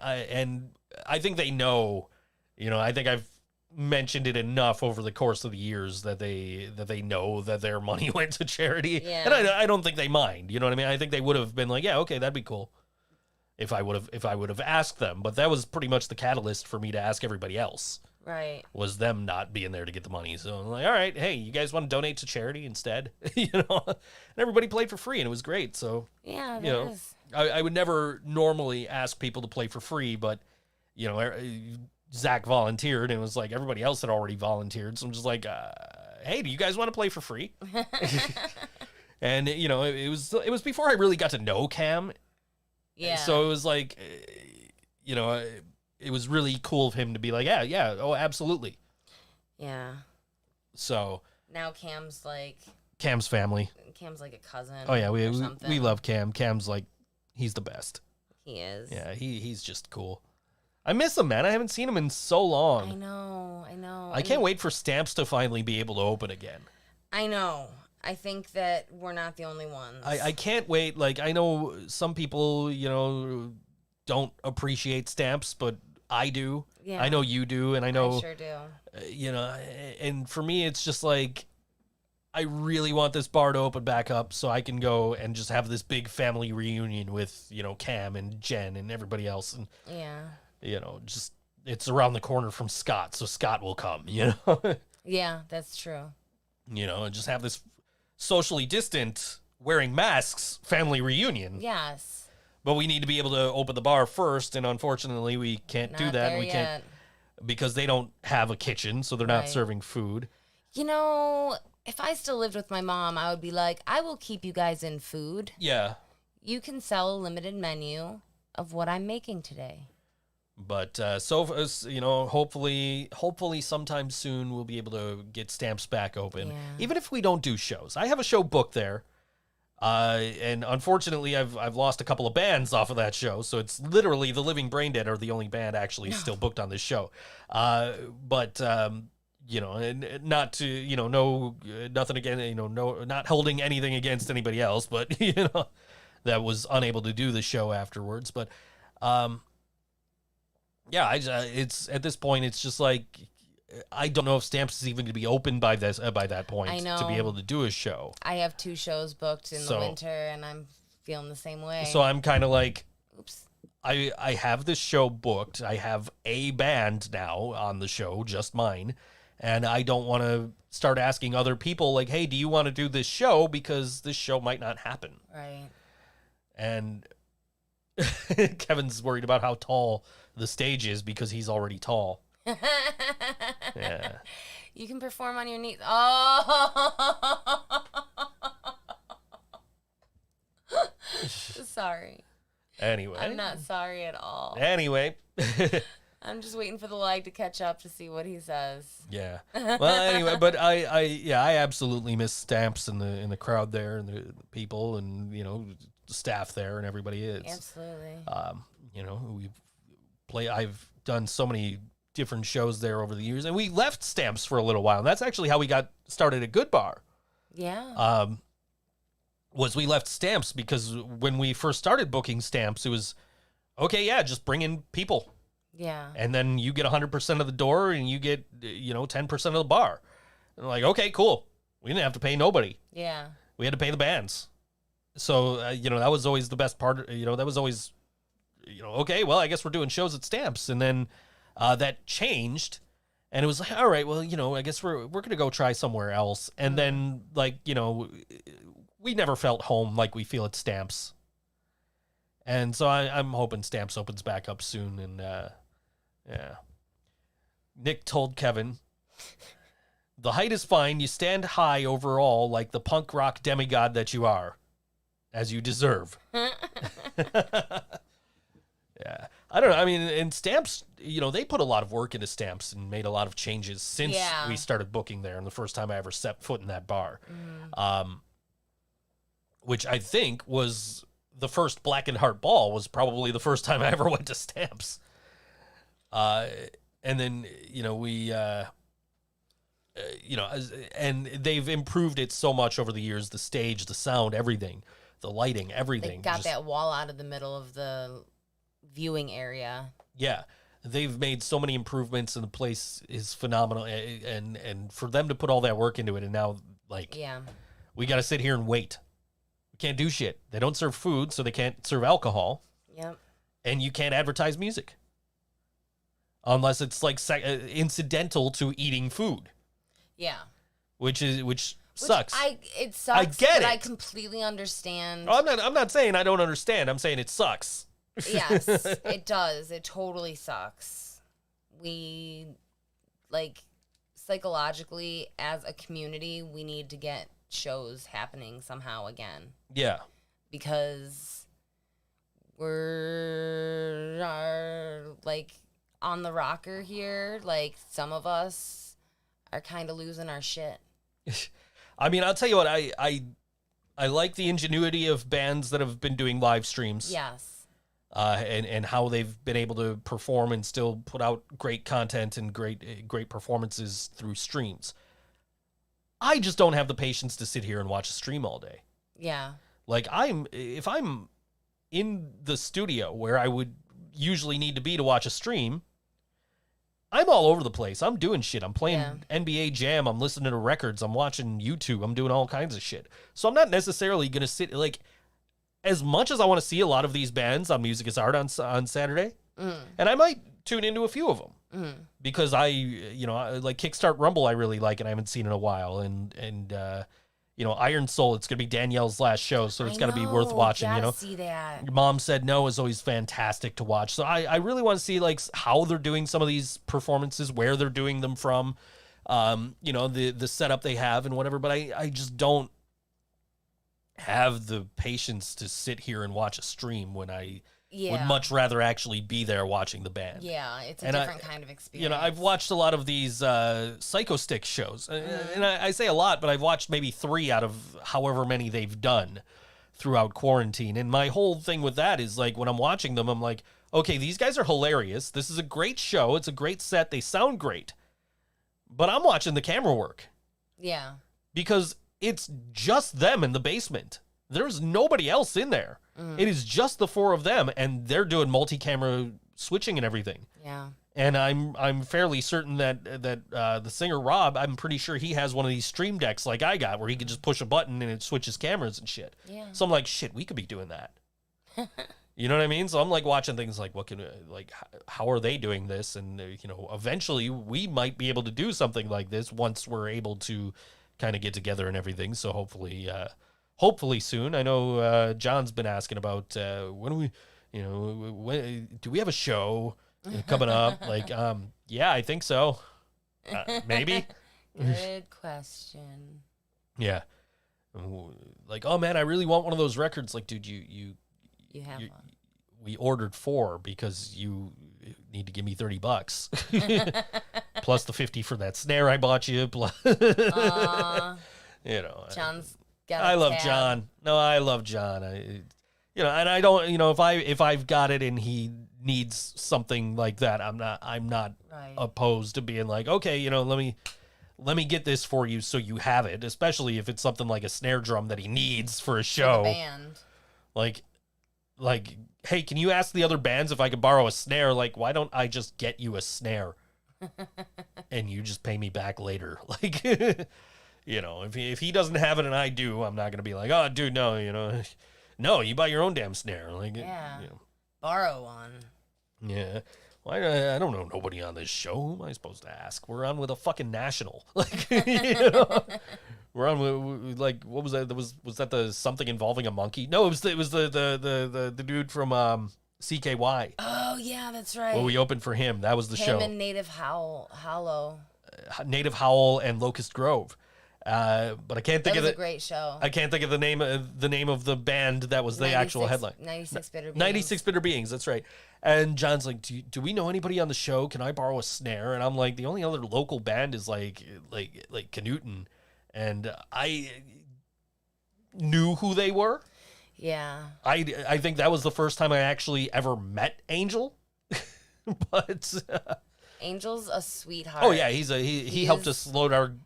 I think they know, you know, I think I've mentioned it enough over the course of the years that they know that their money went to charity. Yeah. And I don't think they mind, you know what I mean? I think they would have been like, yeah, okay, that'd be cool if I would have asked them. But that was pretty much the catalyst for me to ask everybody else. right. Was them not being there to get the money. So I'm like, all right, hey, you guys want to donate to charity instead? You know, and everybody played for free, and it was great. So, Yeah, that you know, is. I would never normally ask people to play for free, but, you know, Zach volunteered, and it was like everybody else had already volunteered. So I'm just like, hey, do you guys want to play for free? And, you know, it was before I really got to know Cam. Yeah. So it was like, you know, it was really cool of him to be like, yeah, oh, absolutely. Yeah. So Now Cam's like family. a cousin. Oh yeah, or we something. love Cam. Cam's like, he's the best. He is. Yeah, he's just cool. I miss him, man. I haven't seen him in so long. I know. I can't wait for Stamps to finally be able to open again. I know. I think that we're not the only ones. I can't wait. Like, I know some people, you know, don't appreciate Stamps, but I do. Yeah. I know you do, and I know, I sure do. you know, and for me, it's just like, I really want this bar to open back up so I can go and just have this big family reunion with, you know, Cam and Jen and everybody else. And, Yeah. you know, just, it's around the corner from Scott, so Scott will come, you know? Yeah, that's true. You know, and just have this socially distant, wearing masks family reunion. Yes. But we need to be able to open the bar first, and unfortunately we can't do Not that. there We can't, yet. because they don't have a kitchen, so they're not Right. serving food. You know, If I still lived with my mom, I would be like, I will keep you guys in food. Yeah. You can sell a limited menu of what I'm making today. But hopefully sometime soon we'll be able to get Stamps back open. Yeah. Even if we don't do shows. I have a show booked there. And unfortunately, I've lost a couple of bands off of that show, so it's literally the Living Brain Dead are the only band actually still booked on this show. But and not to no nothing again, no, not holding anything against anybody else, but that was unable to do the show afterwards. But it's at this point, it's just like I don't know if Stamps is even going to be open by that point I know. to be able to do a show. I have 2 shows booked in the winter, and I'm feeling the same way. So I'm kind of like, oops. I have this show booked. I have a band now on the show, just mine, and I don't want to start asking other people like, hey, do you want to do this show? Because this show might not happen. Right. And Kevin's worried about how tall the stage is because he's already tall. Yeah. You can perform on your knees. Oh. Sorry. Anyway. I'm not sorry at all. Anyway. I'm just waiting for the lag to catch up to see what he says. Yeah. Well, anyway, but I absolutely miss Stamps in the crowd there and the people and the staff there and everybody is. Absolutely. I've done so many different shows there over the years, and we left Stamps for a little while, and that's actually how we got started at Good Bar. Yeah. Was we left Stamps because when we first started booking Stamps, it was okay, yeah, just bring in people. Yeah. And then you get 100% of the door and you get 10% of the bar. And like, okay, cool. We didn't have to pay nobody. Yeah. We had to pay the bands. So that was always the best part. That was always okay, well, I guess we're doing shows at Stamps. And then that changed, and it was like, all right, well, I guess we're gonna go try somewhere else. And then we never felt home like we feel at Stamps. And so I'm hoping Stamps opens back up soon. And yeah, Nick told Kevin, the height is fine. You stand high overall, like the punk rock demigod that you are, as you deserve. Yeah. I don't know. I mean, and Stamps, they put a lot of work into Stamps and made a lot of changes since we started booking there. And the first time I ever set foot in that bar, which I think was the first Black and Heart Ball was probably the first time I ever went to Stamps. And then, and they've improved it so much over the years, the stage, the sound, everything, the lighting, everything. They got that wall out of the middle of the viewing area. Yeah, they've made so many improvements, and the place is phenomenal. And for them to put all that work into it, and now we got to sit here and wait. We can't do shit. They don't serve food, so they can't serve alcohol. Yep. And you can't advertise music unless it's like incidental to eating food. Yeah. Which sucks. It sucks. I get it. I completely understand. Oh, I'm not saying I don't understand. I'm saying it sucks. Yes, it does. It totally sucks. We, psychologically, as a community, we need to get shows happening somehow again. Yeah. Because we're, on the rocker here. Some of us are kind of losing our shit. I mean, I'll tell you what, I like the ingenuity of bands that have been doing live streams. Yes. And how they've been able to perform and still put out great content and great performances through streams. I just don't have the patience to sit here and watch a stream all day. Yeah. If I'm in the studio where I would usually need to be to watch a stream, I'm all over the place. I'm doing shit. I'm playing NBA Jam. I'm listening to records. I'm watching YouTube. I'm doing all kinds of shit. So I'm not necessarily going to sit as much as I want to see a lot of these bands on Music is Art on Saturday, and I might tune into a few of them because I like Kickstart Rumble. I really like, and I haven't seen in a while. And Ironsoul. It's gonna be Danielle's last show, so it's gotta be worth watching. See that. Your Mom Said No is always fantastic to watch. So I really want to see how they're doing some of these performances, where they're doing them from. the setup they have and whatever, but I just don't have the patience to sit here and watch a stream when I would much rather actually be there watching the band. Yeah, it's a different kind of experience. I've watched a lot of these Psycho Stick shows, and I say a lot, but I've watched maybe 3 out of however many they've done throughout quarantine. And my whole thing with that is, like, when I'm watching them, I'm like, okay, these guys are hilarious. This is a great show. It's a great set. They sound great. But I'm watching the camera work. Yeah. Because it's just them in the basement. There's nobody else in there. It is just the 4 of them, and they're doing multi-camera switching and everything. Yeah. And I'm fairly certain that the singer Rob, I'm pretty sure he has one of these stream decks like I got, where he can just push a button and it switches cameras and shit. Yeah. So I'm like, shit, we could be doing that. You know what I mean? So I'm like watching things like, how are they doing this? And eventually we might be able to do something like this once we're able to kind of get together and everything. So hopefully soon. I know John's been asking about when do we have a show coming up? Like, yeah, I think so. Maybe. Good question. Yeah. Like, oh man, I really want one of those records. Like, dude, you have one. We ordered 4 because you need to give me $30 plus the 50 for that snare I bought you. Plus, John's got. I love John. No, I love John. And I don't. If I've got it and he needs something like that, I'm not right. opposed to being like, okay, let me get this for you so you have it. Especially if it's something like a snare drum that he needs for a show. For the band. Like, hey, can you ask the other bands if I could borrow a snare? Like, why don't I just get you a snare and you just pay me back later? Like, if he doesn't have it and I do, I'm not going to be like, oh, dude, no, no, you buy your own damn snare. Like, yeah, borrow one. Yeah. Well, I don't know nobody on this show. Who am I supposed to ask? We're on with a fucking national. Like, we're on with, like, what was that? Was that the something involving a monkey? No, it was the dude from CKY. Oh yeah, that's right. Well, we opened for him. That was the show. Him and Native Hollow. Native Howl and Locust Grove. But I can't think of a great show. I can't think of the name of the band that was the actual headline. 96 Bitter Beings. 96 Bitter Beings, that's right. And John's like, do we know anybody on the show? Can I borrow a snare? And I'm like, the only other local band is like Canootin. And I knew who they were. Yeah. I think that was the first time I actually ever met Angel. But Angel's a sweetheart. oh yeah, he helped us load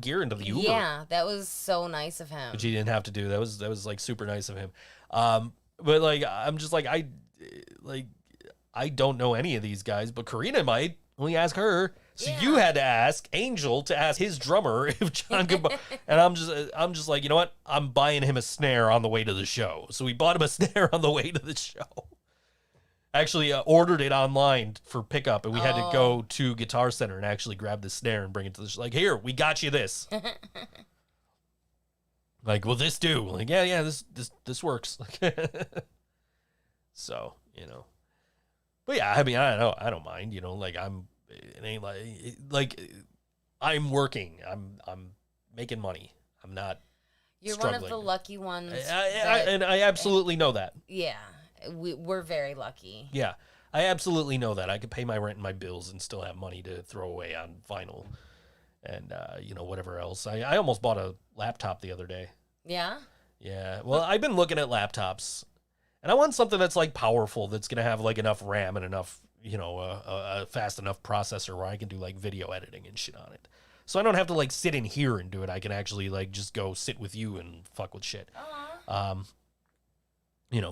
gear into the Uber. Yeah, that was so nice of him. Which he didn't have to do. That was like super nice of him. But like I'm just like I don't know any of these guys, but Karina might. Let me ask her. So you had to ask Angel to ask his drummer if John could buy. And I'm just like, you know what? I'm buying him a snare on the way to the show. So we bought him a snare on the way to the show. Actually ordered it online for pickup, and we had to go to Guitar Center and actually grab the snare and bring it to the show. Like, here, we got you this. Like, will this do? Like, yeah, this works. So, but yeah, I mean, I don't mind, like it ain't like I'm working, I'm making money. I'm not You're struggling. one of the lucky ones. And I absolutely know that. Yeah. We're very lucky. Yeah, I absolutely know that. I could pay my rent and my bills and still have money to throw away on vinyl and, whatever else. I almost bought a laptop the other day. Yeah? Yeah. Well, I've been looking at laptops, and I want something that's, like, powerful, that's going to have, like, enough RAM and enough, a fast enough processor where I can do, like, video editing and shit on it. So I don't have to, like, sit in here and do it. I can actually, like, just go sit with you and fuck with shit.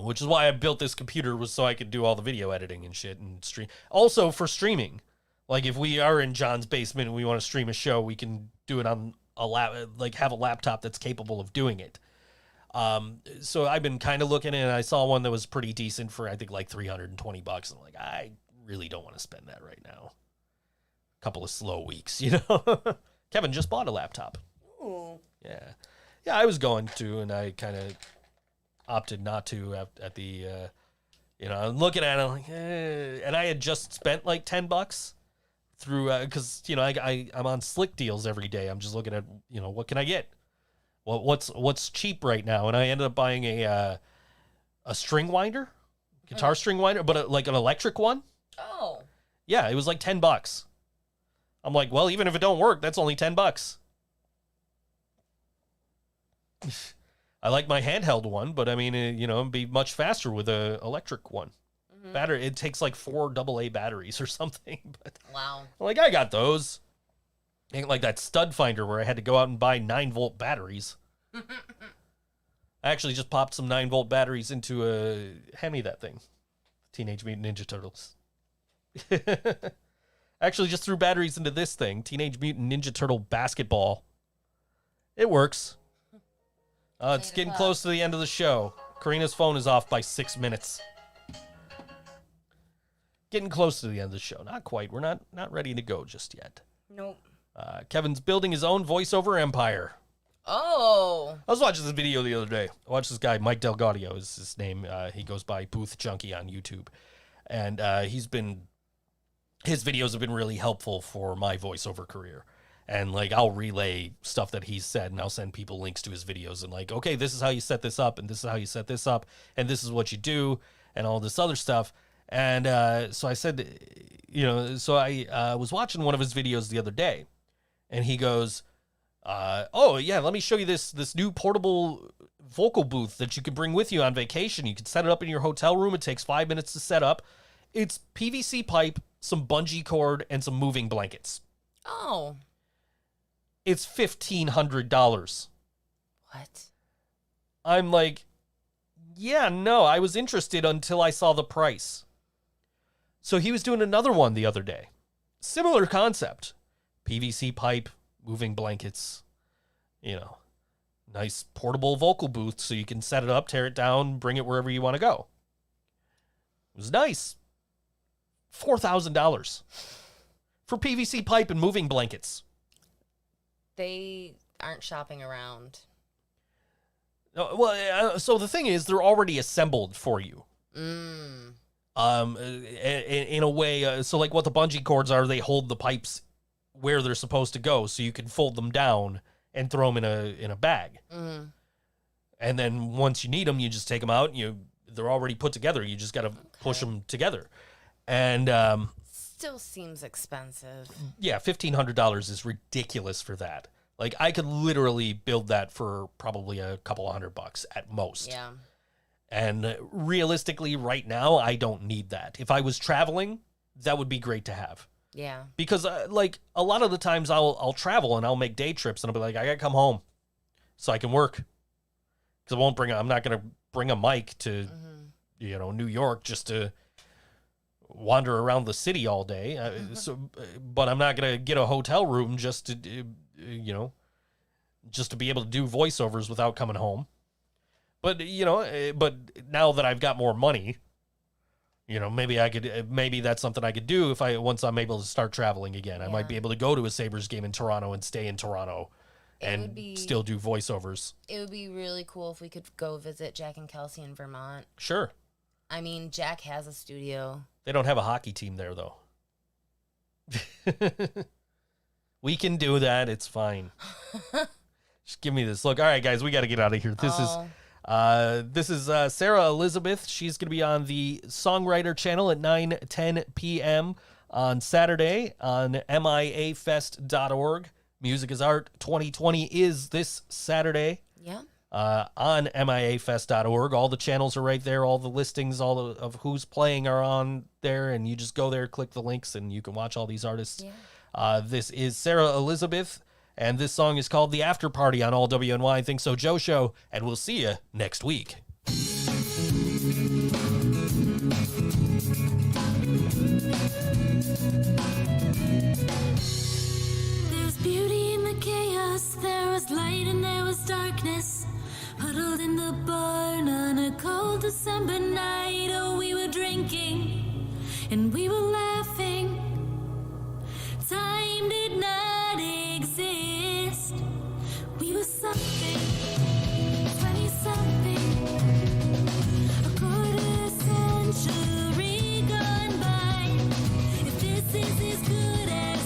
Which is why I built this computer, was so I could do all the video editing and shit and stream. Also for streaming. Like, if we are in John's basement and we want to stream a show, we can do it on have a laptop that's capable of doing it. So I've been kind of looking, and I saw one that was pretty decent for, I think, like $320. I'm like, I really don't want to spend that right now. A couple of slow weeks, Kevin just bought a laptop. Ooh. Yeah. Yeah, I was going to, and I kind of opted not to at the, I'm looking at it, I'm like, and I had just spent like $10 through because I'm on Slick Deals every day. I'm just looking at what can I get? Well, what's cheap right now? And I ended up buying a string winder, guitar string winder, but like an electric one. Oh. Yeah, it was like $10. I'm like, well, even if it don't work, that's only $10. I like my handheld one, but I mean, it'd be much faster with a electric one. Mm-hmm. Battery, it takes like 4 AA batteries or something. But Wow. I'm like, I got those. Ain't like that stud finder where I had to go out and buy 9-volt batteries. I actually just popped some 9-volt batteries into hand me that thing. Teenage Mutant Ninja Turtles. Actually just threw batteries into this thing. Teenage Mutant Ninja Turtle basketball. It works. It's getting close to the end of the show. Karina's phone is off by 6 minutes. Getting close to the end of the show. Not quite. We're not ready to go just yet. Nope. Kevin's building his own voiceover empire. Oh. I was watching this video the other day. I watched this guy, Mike Delgaudio is his name. He goes by Booth Junkie on YouTube. And his videos have been really helpful for my voiceover career. And like, I'll relay stuff that he's said and I'll send people links to his videos and like, okay, this is how you set this up and this is how you set this up and this is what you do and all this other stuff. And so I said, so I was watching one of his videos the other day and he goes, oh yeah, let me show you this new portable vocal booth that you can bring with you on vacation. You can set it up in your hotel room. It takes 5 minutes to set up. It's PVC pipe, some bungee cord, and some moving blankets. Oh. It's $1,500. What? I'm like, yeah, no, I was interested until I saw the price. So he was doing another one the other day. Similar concept. PVC pipe, moving blankets, nice portable vocal booth so you can set it up, tear it down, bring it wherever you want to go. It was nice. $4,000 for PVC pipe and moving blankets. They aren't shopping around. Well, so the thing is, they're already assembled for you. Mm. In a way, so like what the bungee cords are, they hold the pipes where they're supposed to go, so you can fold them down and throw them in a bag. Mm. And then once you need them, you just take them out. And they're already put together. You just got to push them together. And still seems expensive. Yeah, $1,500 is ridiculous for that. Like, I could literally build that for probably a couple $100 at most. Yeah. And realistically, right now, I don't need that. If I was traveling, that would be great to have. Yeah. Because, like, a lot of the times I'll travel and I'll make day trips and I'll be like, I got to come home so I can work. Because I'm not going to bring a mic to, New York just to wander around the city all day. But I'm not going to get a hotel room just to, just to be able to do voiceovers without coming home. But, but now that I've got more money, maybe that's something I could do once I'm able to start traveling again. I might be able to go to a Sabres game in Toronto and stay in Toronto and still do voiceovers. It would be really cool if we could go visit Jack and Kelsey in Vermont. Sure. I mean, Jack has a studio. They don't have a hockey team there, though. We can do that. It's fine. Just give me this look. All right, guys, we got to get out of here. This is Sara Elizabeth. She's going to be on the Songwriter channel at 9:10 p.m. on Saturday on miafest.org. Music is Art 2020 is this Saturday. Yeah. On miafest.org. All the channels are right there. All the listings, of who's playing are on there, and you just go there, click the links, and you can watch all these artists. Yeah. This is Sara Elizabeth, and this song is called The After Party on All WNY ThinkSoJoE Show, and we'll see you next week. There's beauty in the chaos, there was light and there was darkness. Huddled in the barn on a cold December night. Oh, we were drinking and we were laughing. Time did not exist. We were something, 20-something. A quarter century gone by. If this is as good as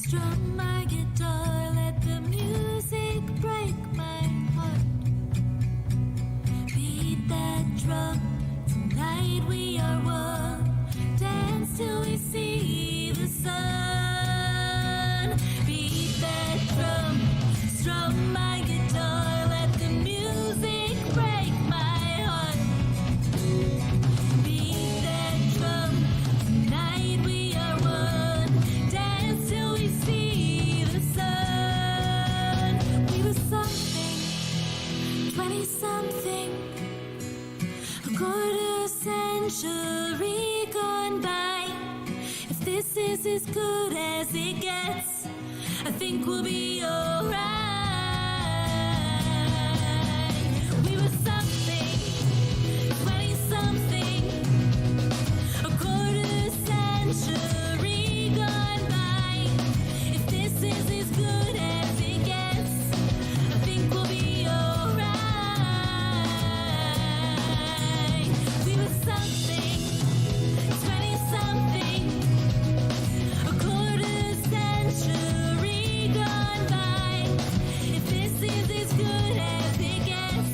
Strum my guitar, let the music break my heart. Beat that drum, tonight we are one. Dance till we see the sun. Beat that drum, strum my guitar, let the music break my heart. Beat that drum, tonight we are one. Dance till we see the sun. We were something, 20-something, a quarter century gone by. If this is as good as it gets, I think we'll be alright. We were something, 20-something, a quarter century gone by. If this is as good as it gets, I think we'll be alright. We were something, 20-something, a quarter century gone by. If this is as good as it gets,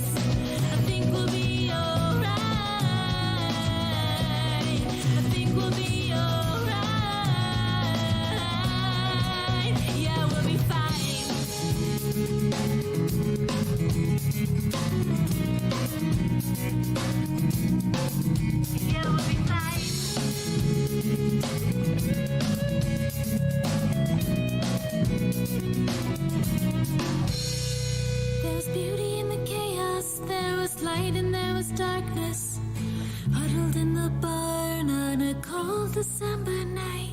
I think we'll be alright. I think we'll be alright. Yeah, we'll be fine. Yeah, we'll be fine. There was beauty in the chaos, there was light and there was darkness. Huddled in the barn on a cold December night.